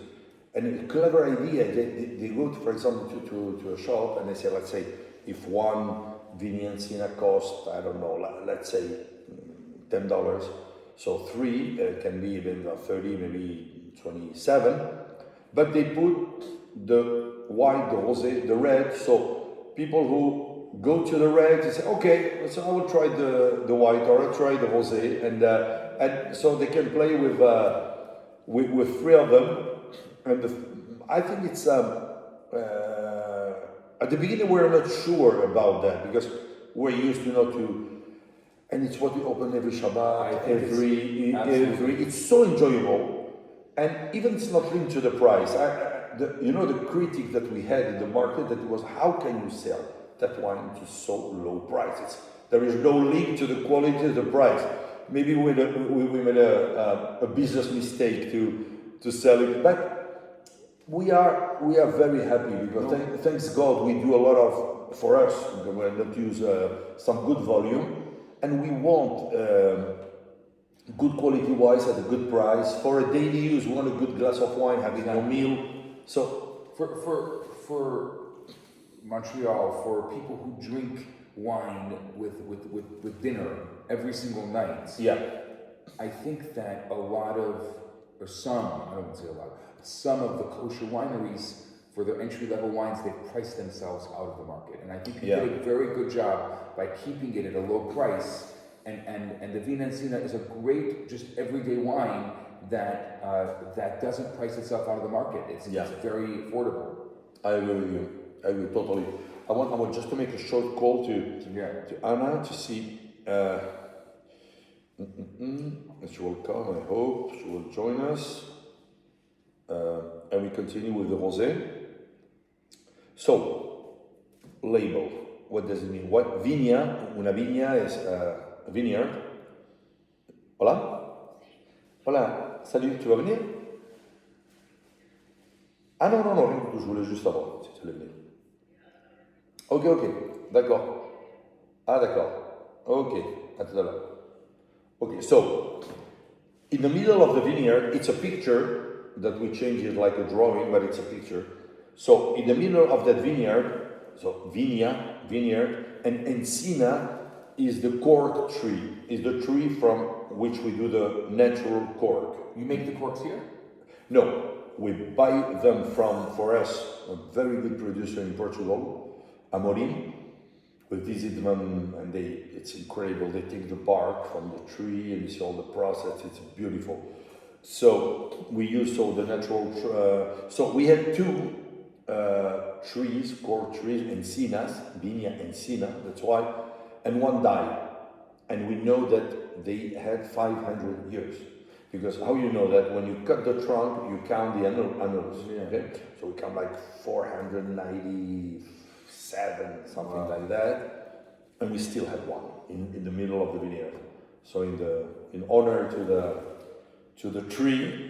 and a clever idea, they go, for example, to a shop and they say, let's say, if one Vina Encina costs, I don't know, let's say $10, so three can be even 30, maybe 27. But they put the white, the rosé, the red, so people who go to the red, they say, okay, so I will try the white or I'll try the rosé, and so they can play with three of them. And I think it's at the beginning we're not sure about that because we're used to, and it's what we open every Shabbat, every. It's so enjoyable. And even it's not linked to the price. The critique that we had in the market, that was, how can you sell that wine to so low prices? There is no link to the quality of the price. Maybe we made a business mistake to sell it, but we are very happy because thanks God we do a lot of, for us, we're not use some good volume, and we want good quality wines at a good price. For a daily use, we want a good glass of wine, having your meal. So for Montreal, for people who drink wine with dinner every single night, I think that some of the kosher wineries, for their entry-level wines, they've priced themselves out of the market. And I think you did a very good job by keeping it at a low price. And the Vina Encina is a great, just everyday wine that doesn't price itself out of the market. It's very affordable. I agree with you. I agree totally. I want just to make a short call to Anna to see. She will come. I hope she will join us, and we continue with the rosé. So, label. What does it mean? What viña? Una viña is vineyard. Hola, salut, tu vas venir? Ah non, rien du tout, je voulais juste savoir si tu allais venir. Ok, d'accord. Ah d'accord, ok, à tout à l'heure. Okay, so, In the middle of the vineyard, it's a picture that we change it like a drawing, but it's a picture. So in the middle of that vineyard, so vineyard, and encina is the cork tree, is the tree from which we do the natural cork. You make the corks here? No, we buy them from, for us, a very good producer in Portugal, Amorim. We visit them and it's incredible. They take the bark from the tree and you see all the process. It's beautiful. So we use all the natural. So we had two trees, cork trees, encinas, Viña encina. That's why, and one died, and we know that they had 500 years. Because how you know that? When you cut the trunk, you count the annals. Yeah. Okay? So we count like 497, something like that, and we still had one in the middle of the vineyard. So in honor to the tree,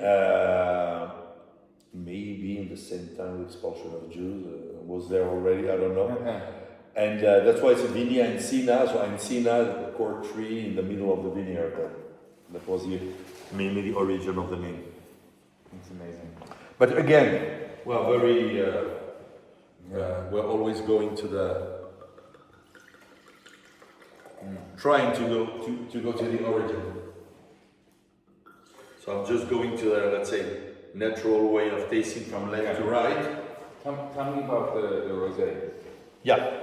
maybe in the same time the expulsion of Jews was there already. I don't know. And that's why it's a Viña encina. So encina, the cork tree in the middle of the vineyard. That was mainly the origin of the name. It's amazing. But again, well, very. We're always going to the. Trying to go to the origin. So I'm just going to the, let's say, natural way of tasting from left to right. Tell me about the rosé. Yeah.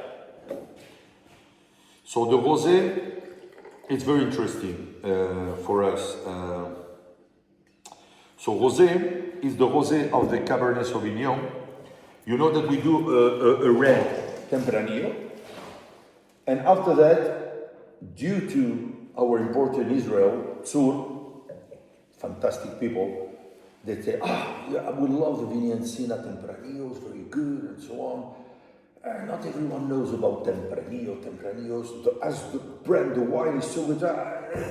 So the rosé, it's very interesting for us. So rosé is the rosé of the Cabernet Sauvignon. You know that we do a red Tempranillo, and after that, due to our import in Israel, Tzur, fantastic people, they say, yeah, we love the Viña Encina Tempranillo, it's very good, and so on. Not everyone knows about Tempranillo. Tempranillos, as the brand, the wine is so good.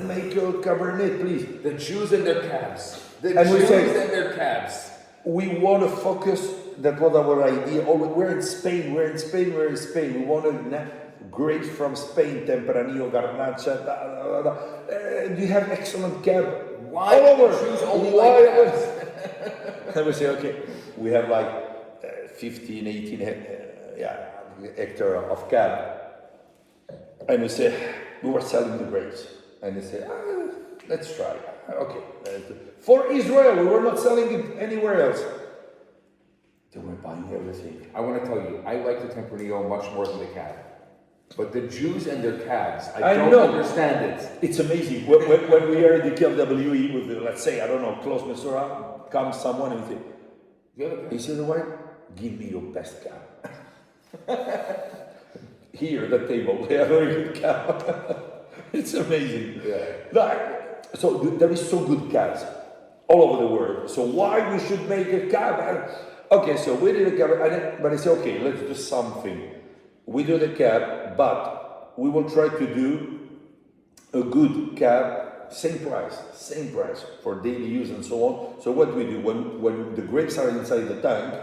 Make a Cabernet, please. The Jews and their calves. The And we Jews say- and their calves. We want to focus, that was our idea. We're in Spain. We want to grapes from Spain, Tempranillo, Garnacha. You have excellent cab Why all do over. the Jews only Why like would- calves? And we say, okay, we have like 15, 18 hectare of cab. And we say, we were selling the grapes. And they say, let's try. Okay. For Israel, we were not selling it anywhere else. They were buying everything. I want to tell you, I like the Tempranillo much more than the cab. But the Jews and their calves, I I don't know. understand it. It's amazing. When we are in the KLWE with, let's say, I don't know, Clos Mesorah, comes someone and he says, wine, give me your best cab. Here at the table, they have a very good cab. It's amazing. Yeah. So there is so good cabs all over the world. So why we should make a cab? Okay, so we did a cab, but I say, okay, let's do something. We do the cab, but we will try to do a good cab, same price for daily use and so on. So what we do, when the grapes are inside the tank,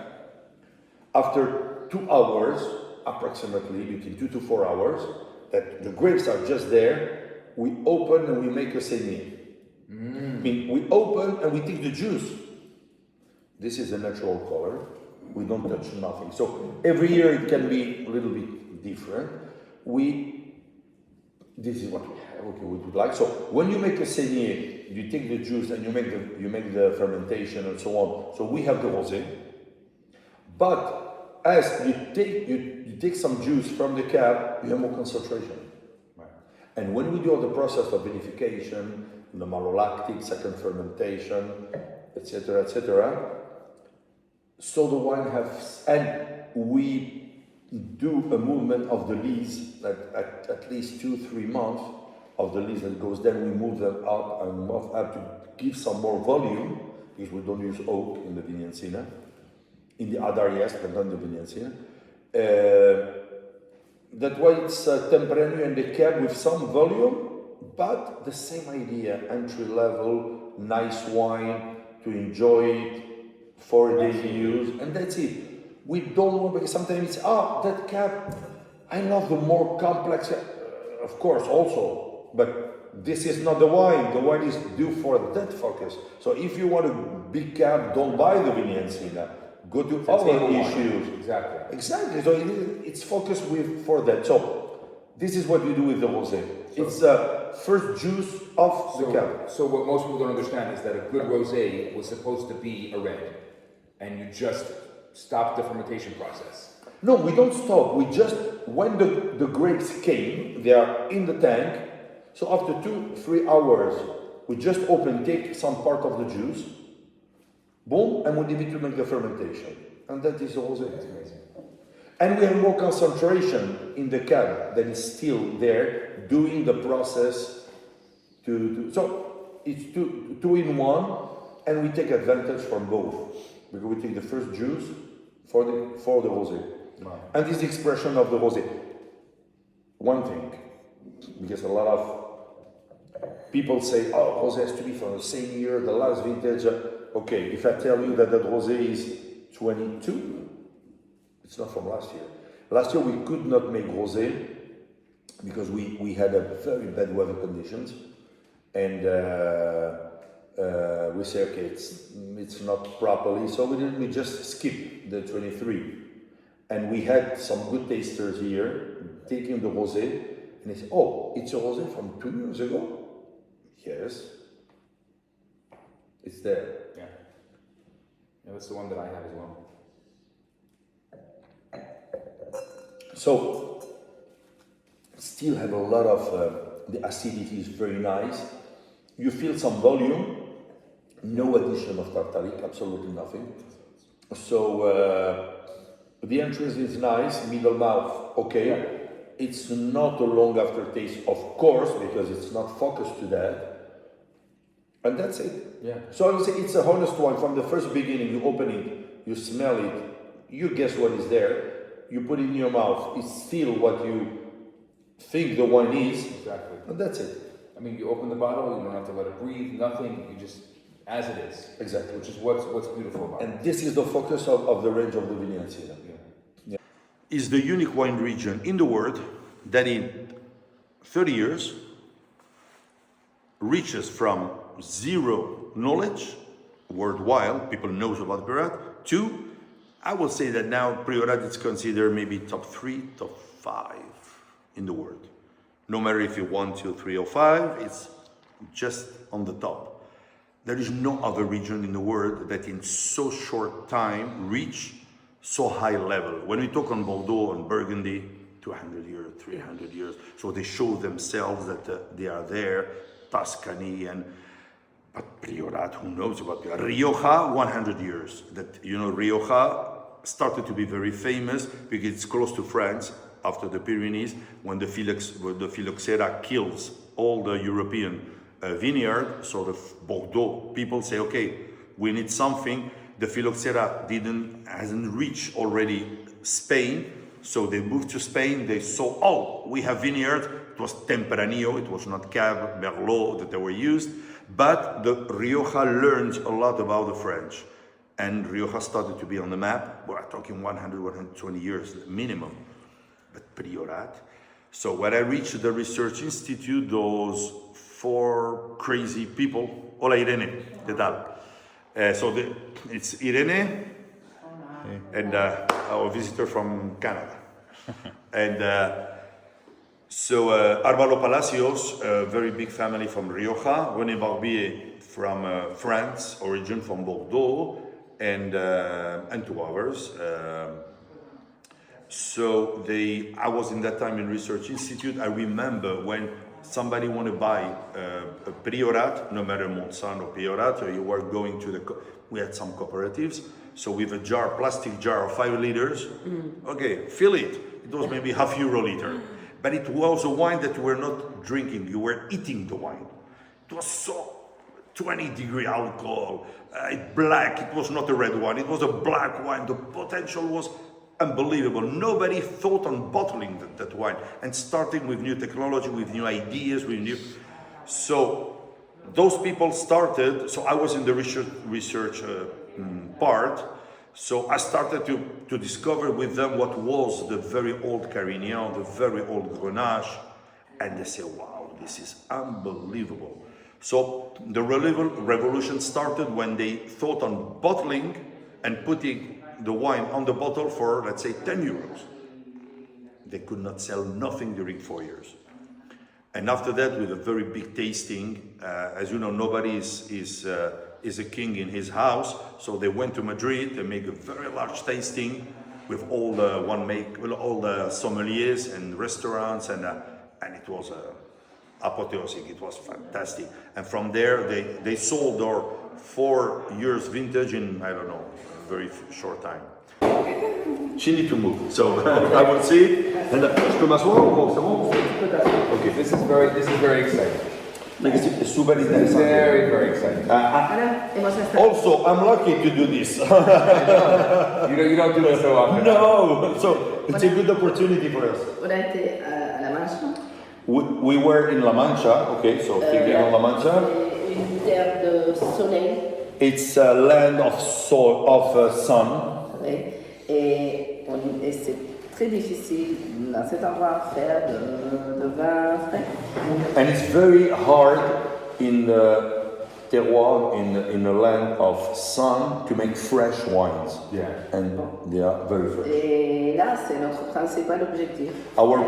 after 2 hours, approximately between 2 to 4 hours, that the grapes are just there, we open and we make a saignée. I mean, we open and we take the juice. This is a natural color. We don't touch nothing. So every year it can be a little bit different. This is what we have. Okay, we would like. So when you make a saignée, you take the juice and you make the fermentation and so on. So we have the rosé. But as you take some juice from the cab, you have more concentration. Right. And when we do all the process of vinification, the malolactic, second fermentation, etc., so the wine has, and we do a movement of the lees at least 2-3 months of the lees that goes. Then we move them up and move up to give some more volume, because we don't use oak in the Viña Encina. In the other, yes, but not in the Viña Encina. That's why it's Tempranillo and the cab with some volume, but the same idea, entry level, nice wine to enjoy it for daily use, and that's it. We don't want, because sometimes it's, that cab, I love the more complex, of course also, but this is not the wine. The wine is due for that focus. So if you want a big cab, don't buy the Viniencina. Go to other issues. Exactly. Exactly. So it's focused for that. So this is what you do with the rosé. It's first juice of the cab. So what most people don't understand is that a good rosé was supposed to be a red, and you just stop the fermentation process. No, we don't stop. We just, when the grapes came, they are in the tank. So after 2-3 hours, we just take some part of the juice, boom, and we leave it to make the fermentation. And that is rosé. That's amazing. And we have more concentration in the cab that is still there doing the process so it's two in one, and we take advantage from both. Because we take the first juice for the rosé. Wow. And this expression of the rosé. One thing, because a lot of people say, oh, rosé has to be from the same year, the last vintage. Okay, if I tell you that rosé is 22, it's not from last year. Last year we could not make rosé because we had a very bad weather conditions, and we say, okay, it's not properly, so we just skip the 23. And we had some good tasters here taking the rosé, and they say, oh, it's a rosé from 2 years ago? Yes. It's there. Yeah. Yeah, that's the one that I have as well. So, still have a lot of, the acidity is very nice. You feel some volume, no addition of tartaric, absolutely nothing. So, the entrance is nice, middle mouth, okay. Yeah. It's not a long aftertaste, of course, because it's not focused to that. And that's it. Yeah. So I would say it's a honest wine. From the first beginning, you open it, you smell it, you guess what is there, you put it in your mouth, it's still what you think the wine is. Exactly. And that's it. I mean, you open the bottle, you don't have to let it breathe, nothing, you just, as it is. Exactly. Which is what's beautiful about it. And this is the focus of the range of the Viniencina. Yeah. Is the unique wine region in the world that in 30 years reaches from zero knowledge worldwide, people knows about Priorat, to, I will say that now Priorat is considered maybe top 3, top 5 in the world. No matter if you 1, 2, 3 or 5, it's just on the top. There is no other region in the world that in so short time reach so high level. When we talk on Bordeaux and Burgundy, 200 years, 300 years, so they show themselves that they are there, Tuscany, but Priorat, who knows about Priorat? Rioja, 100 years. That, Rioja started to be very famous because it's close to France after the Pyrenees, when the phylloxera kills all the European vineyard, sort of Bordeaux. People say, okay, we need something. The phylloxera hasn't reached already Spain, so they moved to Spain. They saw, oh, we have vineyard. It was Tempranillo, it was not Cab, Merlot that they were used, but the Rioja learned a lot about the French, and Rioja started to be on the map. We're talking 100, 120 years minimum, but Priorat. So when I reached the research institute, those 4 crazy people, hola Irene, ¿qué tal? It's Irene and our visitor from Canada. And Arbalo Palacios, a very big family from Rioja, René Barbier from France, origin from Bordeaux, and 2 others. I was in that time in research institute. I remember when somebody want to buy a Priorat, no matter Montsant or Priorat, or you were going to we had some cooperatives, so with a jar, plastic jar of 5 liters, okay, fill it. It was maybe €0.5 liter, but it was a wine that you were not drinking, you were eating the wine. It was so 20-degree alcohol, black, it was not a red wine, it was a black wine, the potential was unbelievable. Nobody thought on bottling that wine and starting with new technology, with new ideas, So those people started, so I was in the research part, so I started to discover with them what was the very old Carignan, the very old Grenache, and they say, wow, this is unbelievable. So the revolution started when they thought on bottling and putting the wine on the bottle for, let's say, 10 euros. They could not sell nothing during 4 years. And after that, with a very big tasting, as you know, nobody is a king in his house. So they went to Madrid, they make a very large tasting with all the sommeliers and restaurants, and it was apotheosic. It was fantastic. And from there, they sold their 4 years vintage in, I don't know, a very short time. She need to move, so I will see. And je peux m'asseoir ou c'est bon? Okay, this is very exciting. C'est super intéressant. Very exciting. Also, I'm lucky to do this. You don't do this so often. No, so it's a good opportunity for us. On a été à La Mancha. We were in La Mancha, okay, so thinking on La Mancha. Une terre de soleil. It's a land of sun. Oui. Et c'est très difficile dans cet endroit à faire de vin frais. And it's very hard in the terroir, in a land of sun, to make fresh wines. Yeah. And they are very fresh. Et là, c'est notre principal objectif. Our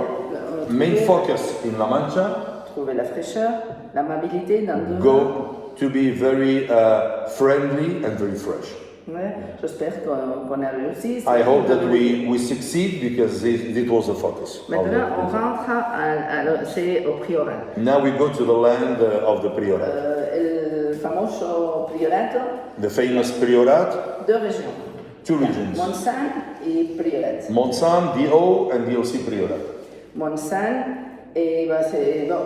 main focus in La Mancha, Trouver la fraîcheur, l'amabilité dans le vin. go to be very friendly and very fresh. Ouais, j'espère qu'on a réussi. I hope that we succeed because it was the focus. Maintenant, on rentre c'est au Priorat. Now we go to the land of the Priorat. El famoso Priorato, The famous Priorat, 2 régions. 2 regions. Montsant et Priorat. Montsant, DO, and DOC Priorat. Montsant, et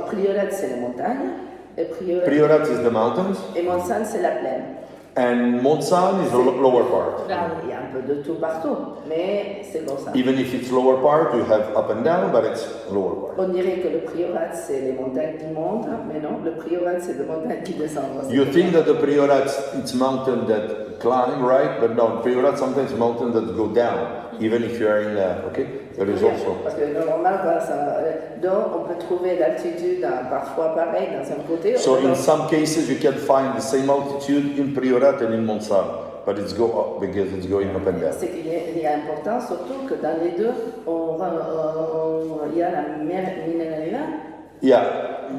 Priorat c'est les montagnes, et Priorat is the mountains, et Montsant c'est la plaine. and Montsant is the lower part. Là, il y a un peu de tout partout, mais c'est comme ça. Even if it's lower part, you have up and down, but it's lower part. On dirait que le Priorat c'est les montagnes qui montent, mais non, le Priorat c'est les montagnes qui descendent. You think that the Priorat, it's mountain that climb, right? But no, Priorat sometimes mountain that go down, even if you are in, okay? There is also. Parce que normalement, donc on peut trouver l'altitude parfois pareil dans un côté. So in some cases you can find the same altitude in Priorat and in Montsant, but it's go up because it's going up and down. C'est qu'il y a important surtout que dans les deux, il y a la minéralité. Yeah.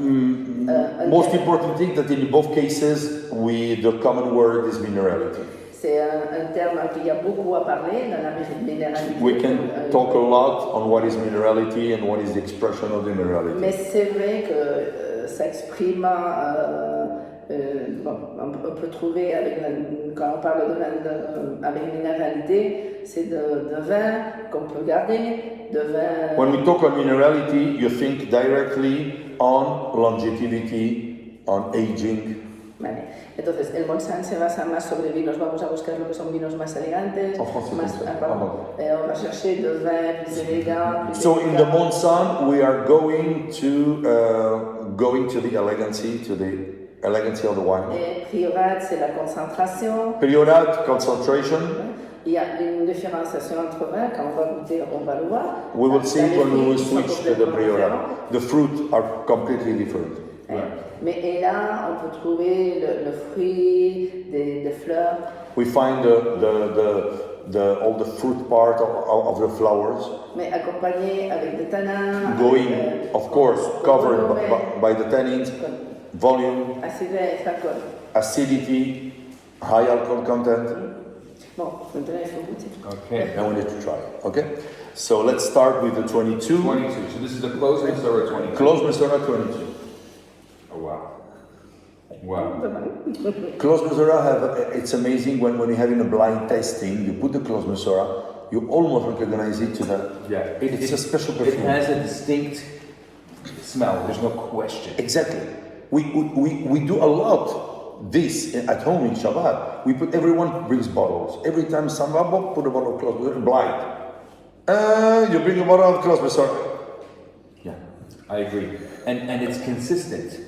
Most important thing that in both cases, the common word is minerality. C'est un terme qu'il y a beaucoup à parler dans la minéralité. We can talk a lot on what is minerality and what is the expression of the minerality. Mais c'est vrai que ça exprime. On peut trouver quand on parle de vin avec minéralité, c'est de vin qu'on peut garder, de vin. When we talk on minerality, you think directly on longevity, on aging. Vale. Entonces, el Montsant se basa más sobre vinos, vamos a buscar lo que son vinos más elegantes, on va chercher de vins plus élégants. So in the Montsant, we are going to the elegancy, of the wine. Et Priorat, c'est la concentration. Priorat, concentration. Il y a une différenciation entre vins, quand on va goûter, on va le voir. We will see when we will switch to the Priorat. The fruit are completely different. Ouais. Mais et là, on peut trouver le fruit, des fleurs. We find all the fruit part of the flowers. Mais accompagné avec des tanins. Going, of course, covered by the tannins, volume, acidity, high alcohol content. Bon, maintenant il faut goûter. Okay. Now we need to try. Okay. So let's start with the 22. 22. So this is the Clos Mesorah 22. Clos Mesorah 22. Oh wow. Wow. Clos Mesorah it's amazing when you're having a blind tasting, you put the Clos Mesorah, you almost recognize it to the. Yeah. It's a special perfume. It has a distinct smell. There's no question. Exactly. We do a lot this at home in Shabbat. Everyone brings bottles. Every time someone put a bottle of Clos Mesorah, blind. You bring a bottle of Clos Mesorah. Yeah, I agree. And it's consistently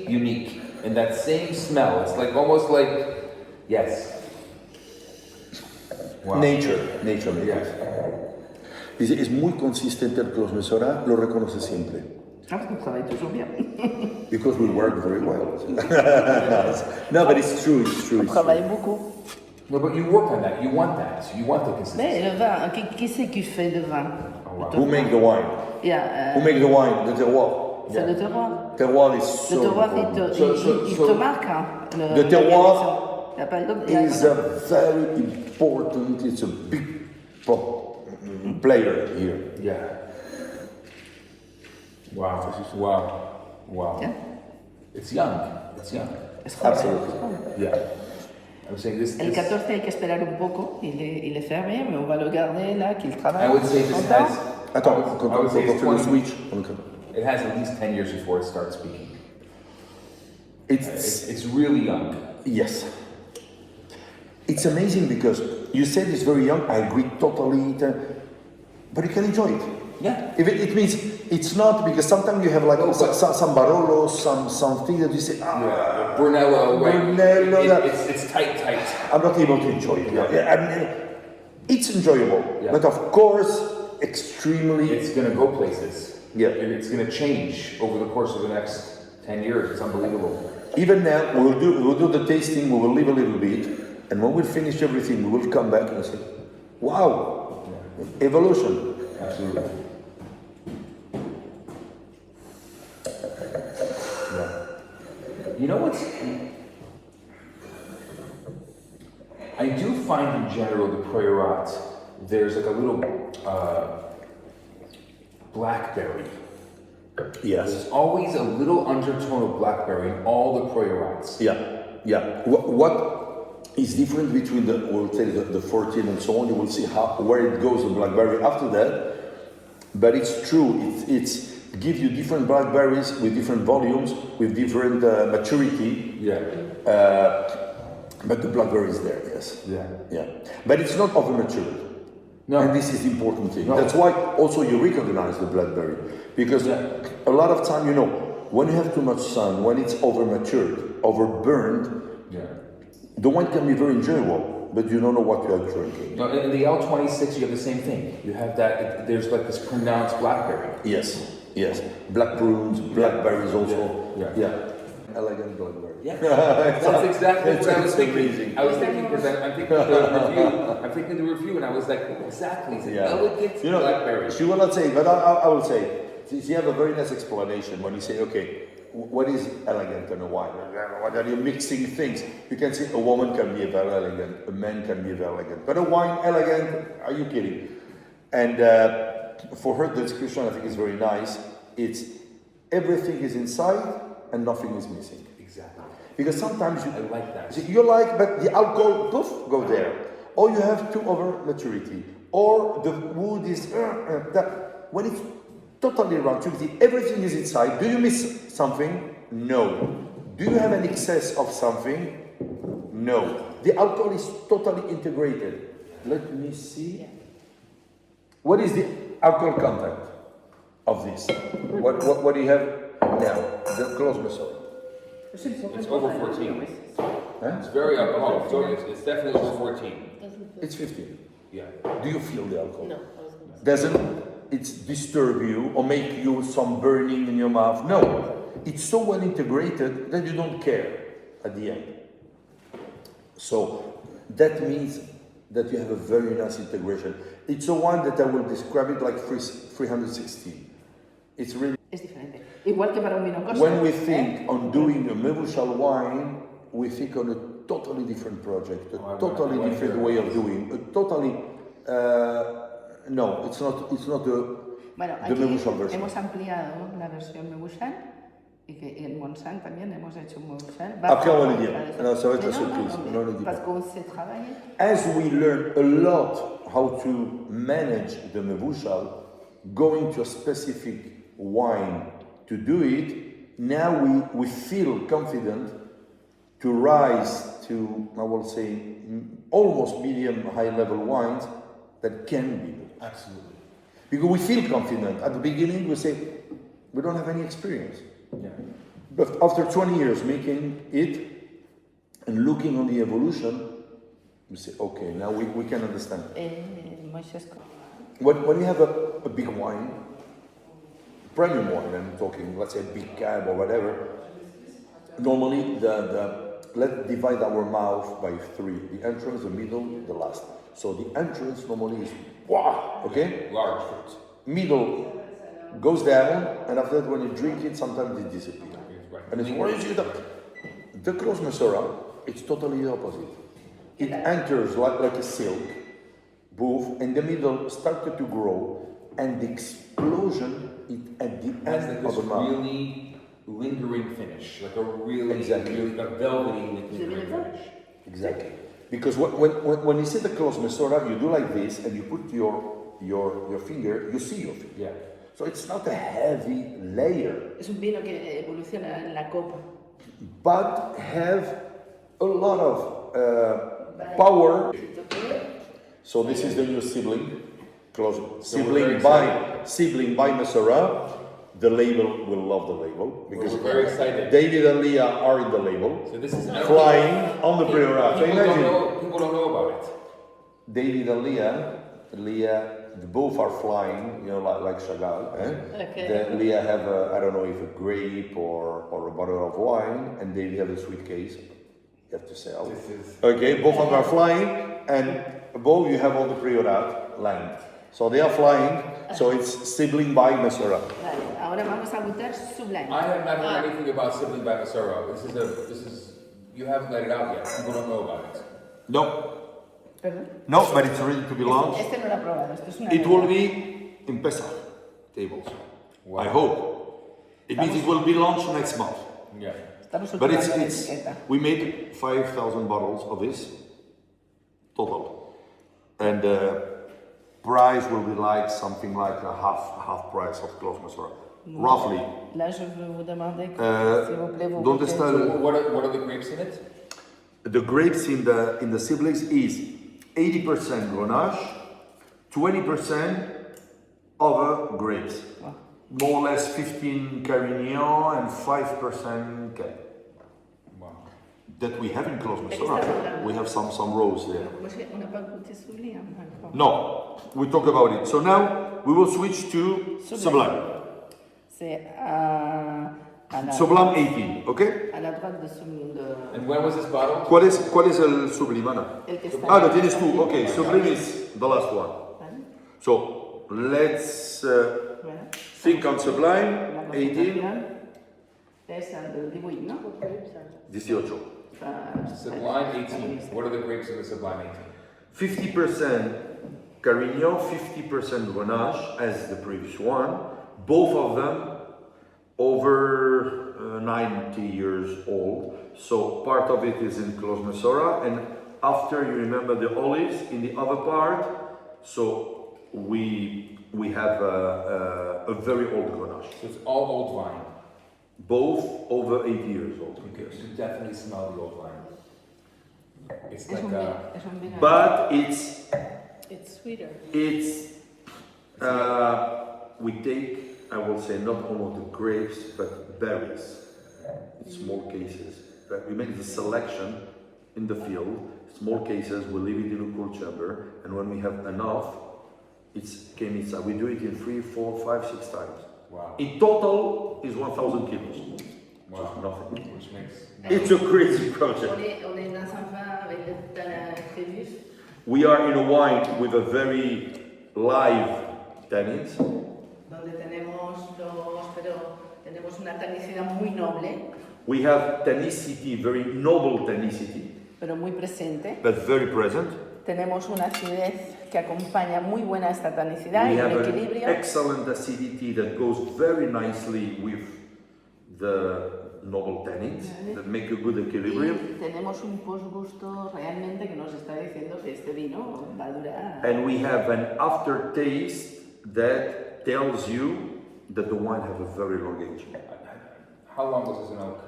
unique. And that same smell, it's like almost like, yes. Wow. Nature. Yes. Es muy consistente el Clos Mesorah, lo reconoce siempre. Ah, on travaille toujours bien. Because we work very well. No, but it's true, it's true. On travaille beaucoup. No, but you work on that. You want that. You want the consistency. Mais le vin, qui c'est qui fait le vin? Oh, wow. Who make the wine? Yeah, Who make the wine? The terroir. c'est le terroir. Terroir is so Le terroir, important. il te marque. Hein, The terroir par exemple, il y a- is a very important, it's a big player here. Yeah. Wow. Wow. Wow. Yeah. It's young. It's young. es joven. Absolutely. Yeah. I'm saying this. El 14 hay que esperar un poco, il est fermé, mais on va le garder là, qu'il travaille. I would say this longtemps. has. Attends, I would say it's quand 20. switch. It has at least 10 years before it starts speaking. It's It's really young. yes. It's amazing because you said it's very young. I agree totally, but you can enjoy it. Yeah. If it means it's not because sometimes you have like some Barolo, something that you say, Yeah. Brunello, right? Brunello, that- It's tight. I'm not able to enjoy it. Yeah. I mean, it's enjoyable, Yeah. but of course, extremely. It's gonna go places. Yeah. And it's gonna change over the course of the next 10 years. It's unbelievable. Even now, we'll do the tasting. We will leave a little bit, and when we finish everything, we will come back and say, "Wow, evolution." Absolutely. Yeah. You know what's. I do find in general the Priorat, there's like a little blackberry. Yes. There's always a little undertone of blackberry in all the Priorats. Yeah. What is different between we'll say the 14 and so on? You will see where it goes the blackberry after that. But it's true. It's give you different blackberries with different volumes, with different maturity. Yeah. But the blackberry is there. Yes. Yeah. But it's not over matured. No. And this is the important thing. No. That's why also you recognize the blackberry. Because a lot of time, when you have too much sun, when it's over matured, over burned, Yeah. the wine can be very enjoyable, but you don't know what you are drinking. No, in the L26, you have the same thing. You have that, there's like this pronounced blackberry. Yes. Black prunes, blackberries also. Yeah. Elegant blackberry. Yeah. That's exactly what I was It's thinking. amazing. I was thinking because I'm thinking the review. I'm thinking the review, and I was like, exactly. It's an elegant blackberry. She will not say, but I will say. You have a very nice explanation when you say, okay, what is elegant in a wine? What are you mixing things? You can say a woman can be very elegant, a man can be very elegant, but a wine elegant? Are you kidding? And for her, the description I think is very nice. It's everything is inside and nothing is missing. Exactly. Because sometimes I like that. you like, but the alcohol, poof, go there. Or you have too over maturity. Or the wood is, that. When it's totally wrong, everything is inside. Do you miss something? No. Do you have an excess of something? No. The alcohol is totally integrated. Let me see. What is the alcohol content of this? What do you have now? The Clos Mesorah. It's over 14. Huh? It's very alcoholic. It's definitely over 14. It's 15. Yeah. Do you feel the alcohol? No, I was going to say. Doesn't it disturb you or make you some burning in your mouth? No. It's so well integrated that you don't care at the end. So that means that you have a very nice integration. It's a wine that I will describe it like 316. It's really. Es diferente. Igual que para un vino Kosher. When we think on doing a Mevushal wine, we think on a totally different project, a totally different way of doing, a totally. No, it's not. It's not the Aquí Mevushal version. hemos ampliado la versión Mevushal y que en Montsant también hemos hecho un Mevushal. Après, on va le dire. Non, ça va être la surprise. Non, Non, ne le dis parce pas. qu'on sait travailler. As we learn a lot how to manage the Mevushal, going to a specific wine to do it, now we feel confident to rise to, I will say, almost medium high level wines that can be good. Absolutely. Because we feel confident. At the beginning, we say, we don't have any experience. Yeah. But after 20 years making it and looking on the evolution, we say, okay, now we can understand. Moises Cohen. When you have a big wine, premium wine, I'm talking, let's say big cab or whatever, normally let's divide our mouth by three: the entrance, the middle, the last. So the entrance normally is wow, okay? Large fruit. Middle goes down, and after that, when you drink it, sometimes it disappears. And it's what is it? The Clos Mesorah, it's totally the opposite. It enters like a silk, both, and the middle started to grow, and the explosion is at the end of the mouth. Really lingering finish, like a really, Exactly. really a velvety lingering finish. Exactly. Because when you see the Clos Mesorah, you do like this, and you put your finger, you see your finger. Yeah. So it's not a heavy layer, Es un vino que evoluciona en la copa. but have a lot of power. So this is the new sibling, sibling by Mesorah. The label will love the label because We're very excited. David and Leah are in the label, So this is flying on the Priorat. So People don't know about it. David and Leah, both are flying, you know, like Chagall. Okay. Leah have I don't know if a grape or a bottle of wine, and David have a suitcase. You have to sell. Okay, both of them are flying, and above you have all the Priorat land. So they are flying. So it's sibling by Mesorah. Vale, ahora vamos a gustar Sublime. I have not heard anything about sibling by Mesorah. This is you haven't let it out yet. People don't know about it. No, ¿Perdón? no, but it's ready to be launched. Este no lo he probado, esto es una It will novedad. be in Pesach tables. Wow. I hope. It means it will be launched next month. Yeah. Estamos But ultimando la it's etiqueta. we make 5,000 bottles of this total, and the price will be like something like a half price of Clos Mesorah, roughly. Là, je veux vous demander, s'il vous plaît, vous Don't mettez- style- So what are the grapes in it? The grapes in the siblings is 80% Grenache, 20% other grapes. More or less 15 Carignan and 5% Cab. Wow. That we have in Clos Mesorah. We have some rows there. Moi, j'ai- on n'a pas goûté Sublime encore. No, we talk about it. So now we will switch to Sublime. C'est à la, Sublime 18, okay? à la droite de Sublime. And when was this bottle? ¿Cuál es el Sublime, Ana? El que está Ah, lo tienes tú. Okay, Sublime is the last one. Vale, So let's voilà. think on Sublime La 18, concentración es al del 18, ¿no? 18. Sublime 18. What are the grapes in the Sublime 18? 50% Carignan, 50% Grenache, as the previous one. Both of them over 90 years old. So part of it is in Clos Mesorah, and after you remember the olives in the other part. So we have a very old Grenache. So it's all old wine. Both over 80 years old. You can definitely smell the old wine. It's Es like un vino, es un vino. But it's sweeter. we take, I will say, not all of the grapes, but berries in small cases. But we make the selection in the field, small cases, we leave it in a cool chamber, and when we have enough, it's came inside. We do it in 3, 4, 5, 6 times. wow. In total is 1,000 kilos. Wow. Just nothing. Which makes It's a crazy project. On est dans un vin avec le tannin prévus. We are in a wine with a very live tannins. Donde tenemos una tanicidad muy noble, We have tannicity, very noble tannicity, pero muy presente. but very present. Tenemos una acidez que acompaña muy buena esta tanicidad We y have un an equilibrio. excellent acidity that goes very nicely with the noble tannins that make a good equilibrium. Y tenemos un postgusto realmente que nos está diciendo que este vino va a durar. And we have an aftertaste that tells you that the wine have a very long age. how long was this in oak?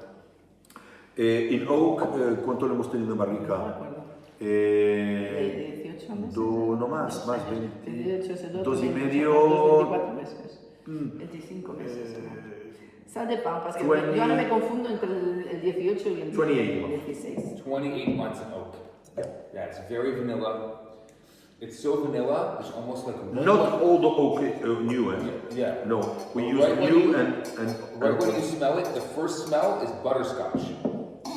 In oak, ¿cuánto le hemos tenido en No me barrica? acuerdo. Eh, 18 meses. no más, 20. 18, 2 y 24 medio. meses. 25 meses. Ça dépend, parce que 20 yo ahora me confundo entre el 18 y el 28 months. 16. 28 months in oak. Yeah, it's very vanilla. It's so vanilla. It's almost like a Not all the new, eh? Yeah. No, we use Right when new you- and Right when you smell it, the first smell is butterscotch.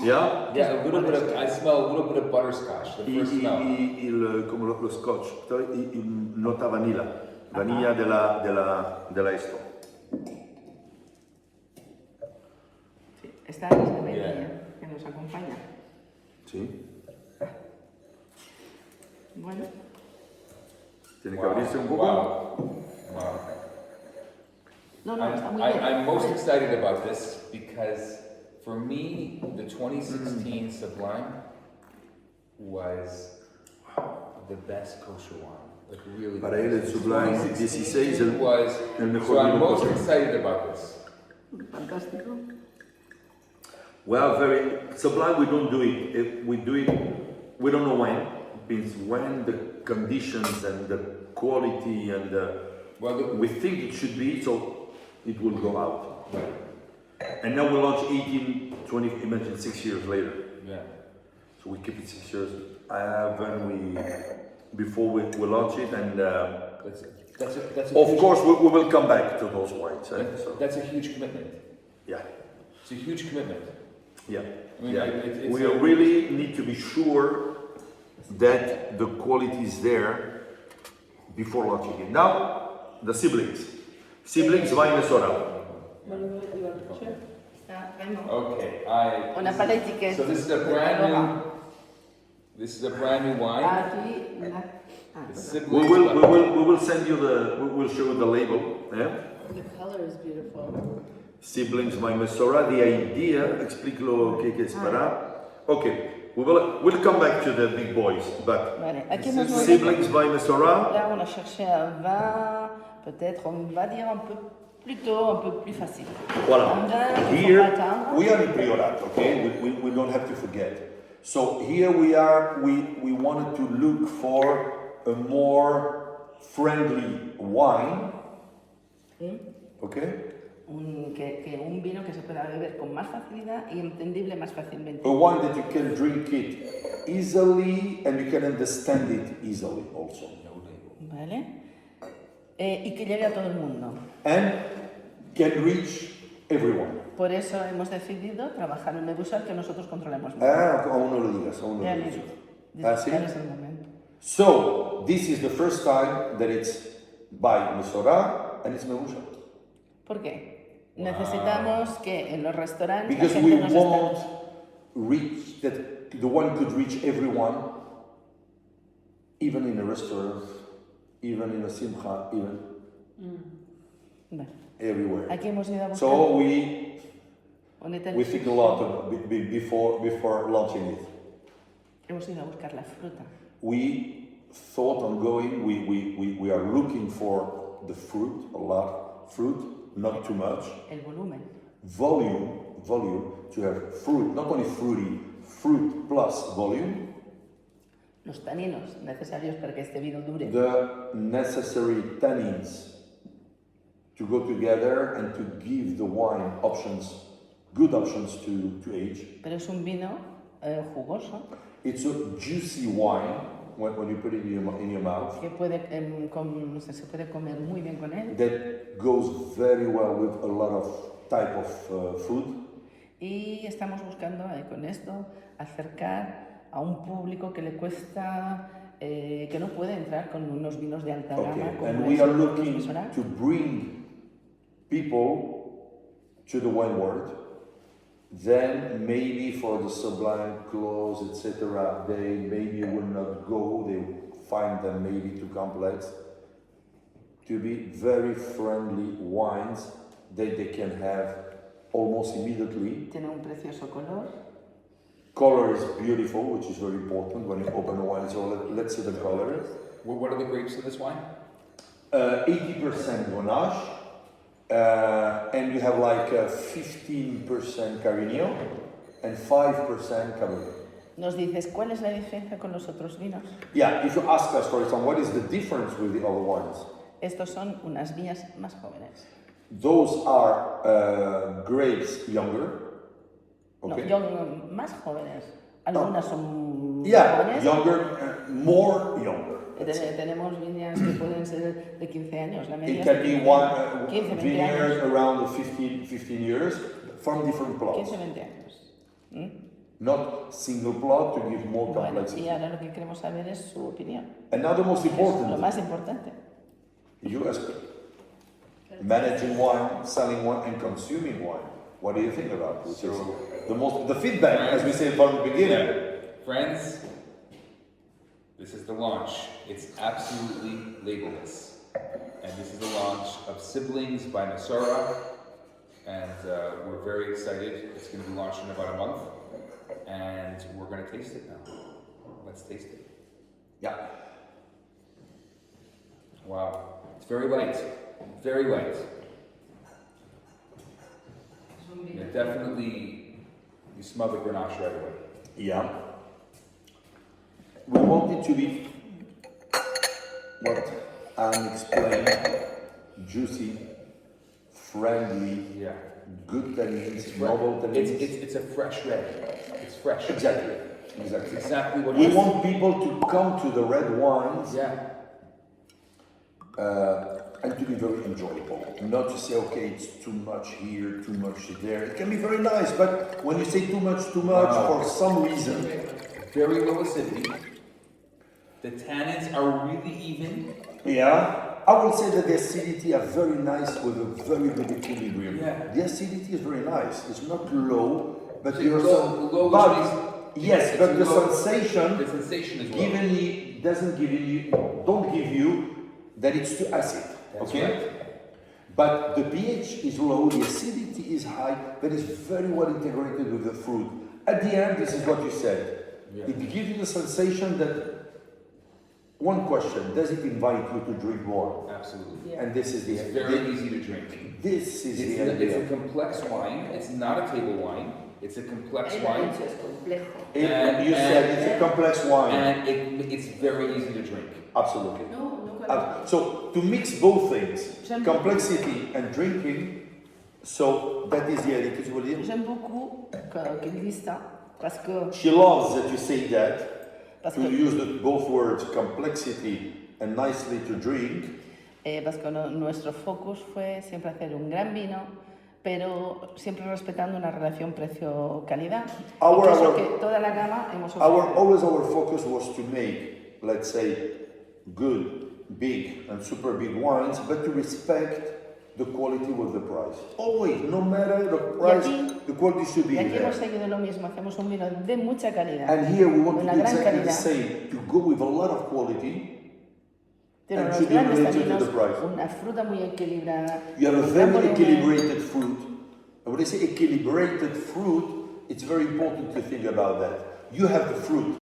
yeah. Yeah, a little bit of. I smell a little bit of butterscotch. The first smell. Come lo scotch, nota vanilla della esto. Sí, esta es la vainilla que nos acompaña. Sí. Bueno, Tiene que abrirse un poco. Wow. no, está muy bien. I'm most excited about this because for me, the 2016 Sublime was the best kosher wine. Like really. Para él el Sublime 16 was. el mejor So I'm vino most kosher. excited about this. Fantástico. Well, very Sublime. We don't do it. If we do it, we don't know when. Means when the conditions and the quality and we think it should be, so it will go out. Right. And now we launch 18, 20. Imagine 6 years later. Yeah. So we keep it 6 years. Before we launch it, and That's a of huge, course we will come back to those wines. So, that's a huge commitment. yeah, It's a huge commitment. yeah, I mean, yeah. it's We really need to be sure that the quality is there before launching it. Now, the siblings. Siblings Wine Mesorah. Okay. On n'a pas l'étiquette. So this is a brand new. This is a brand new wine. Aquí, la... The We siblings. will send you we will show you the label. Yeah? The color is beautiful. Siblings Wine Mesorah. The idea, explico qué es para. Okay, we'll come back to the big boys, but Vale, aquí hemos Siblings Wine Mesorah. Là, on a cherché un vin, peut-être, on va dire un peu plus facile. Voilà. Un vin qu'il faut Here pas atteindre. we are in Priorat, okay? We don't have to forget. So here we are. We wanted to look for a more friendly wine, okay? Un vino que se pueda beber con más facilidad y entendible más fácilmente. A wine that you can drink it easily and you can understand it easily also. ¿Vale? Y que llegue a todo el mundo. And can reach everyone. Por eso hemos decidido trabajar en Nebusal que nosotros controlemos bien. Aún no lo digas, aún no Ya lo le digas. digo. Ah, ¿sí? Ya es el momento. So, this is the first time that it's by Mesorah and it's Mebusha. ¿Por qué? Necesitamos que en los restaurantes la Because gente we nos won't esté... reach that the one could reach everyone, even in a restaurant, even in a simcha, even Vale. everywhere. Aquí hemos ido a buscar... So we Honestamente, think a lot before launching it. hemos ido a buscar la fruta. We thought on going. We are looking for the fruit, a lot fruit, not too much. El volumen. Volume to have fruit, not only fruit plus volume. Los taninos necesarios para que este vino dure. The necessary tannins to go together and to give the wine options, good options to age. Pero es un vino jugoso It's a juicy wine when you put it in your mouth que se puede comer muy bien con él that goes very well with a lot of type of food. y estamos buscando con esto acercar a un público que le cuesta que no puede entrar con unos vinos de alta gama Okay, como and we es are el Clos looking Mesorah. to bring people to the wine world. Then maybe for the Sublime, Clos, etc., they maybe will not go. They find them maybe too complex. To be very friendly wines that they can have almost immediately. Tiene un precioso color. Color is beautiful, which is very important when you open a wine. So let's see the color. What are the grapes in this wine? 80% Grenache, and you have like 15% Carignan and 5% Cabernet. Nos dices, ¿cuál es la diferencia con los otros vinos? Yeah, if you ask us, for example, what is the difference with the other wines? Estos son unas viñas más jóvenes. Those are grapes younger. Okay. No, más jóvenes. Algunas son Yeah, jóvenes. younger, more younger. let's say. Tenemos viñas que pueden ser de 15 años, la media It es can de be 15 one años. 15, 20 vineyard años. around the 15 years from different plots. 15, 20 años. ¿Mm? Not single plot to give more Bueno, complexity. y ahora lo que queremos saber es su opinión. And now the most Es lo important, más importante. you ask managing wine, selling wine, and consuming wine. What do you think about this? The feedback, as we said from the beginning. Friends, this is the launch. It's absolutely labelless. And this is the launch of Siblings by Mesorah. And we're very excited. It's going to be launched in about a month. And we're going to taste it now. Let's taste it. Yeah. Wow. It's very light. Very light. Yeah, definitely, you smell the Grenache right away. Yeah. We want it to be what Anne explained, juicy, friendly, Yeah. good tannins, It's novel tannins. It's a fresh red. It's fresh. Exactly. It's Exactly. exactly what We it is. want people to come to the red wines Yeah. and to be very enjoyable. Not to say, okay, it's too much here, too much there. It can be very nice, but when you say too much, Wow. for some reason, Very low acidity. The tannins are really even. yeah, I will say that the acidity are very nice with a very good equilibrium. Yeah. The acidity is very nice. It's not low, but So you're low, but which yes, means but it's the low. sensation The sensation is low. don't give you that it's too acid. That's okay? right. But the pH is low, the acidity is high, but it's very well integrated with the fruit. At the end, this is what you said. Yeah. It gives you the sensation that one question, does it invite you to drink more? Absolutely. And this is It's very easy to drink. this is It's the a idea. complex wine. It's not a table wine. It's a complex Él ha wine. dicho, es complejo. You said it's a complex wine. And it's very easy to drink. Absolutely. No, no conozco. So to mix both things, J'aime complexity and drinking, so that is the idea. Qu'est-ce que tu veux dire? J'aime beaucoup qu'il dise ça parce que, She loves that you say that, parce to que, use both words, complexity and nicely to drink. parce que nuestro focus fue siempre hacer un gran vino, pero siempre respetando una relación precio-calidad. Incluso que toda la gama hemos ofrecido. Always our focus was to make, let's say, good, big and super big wines, but to respect the quality with the price. Always, no matter the price, the quality should be Y aquí there. hemos seguido lo mismo, hacemos un vino de mucha calidad, And here we want de to una do gran exactly the calidad, same, to go with a lot of quality. pero and los should be grandes related to taninos, the price. una fruta muy equilibrada, You have a un gran very volumen. equilibrated fruit. And when I say equilibrated fruit, it's very important to think about that. You have the fruit,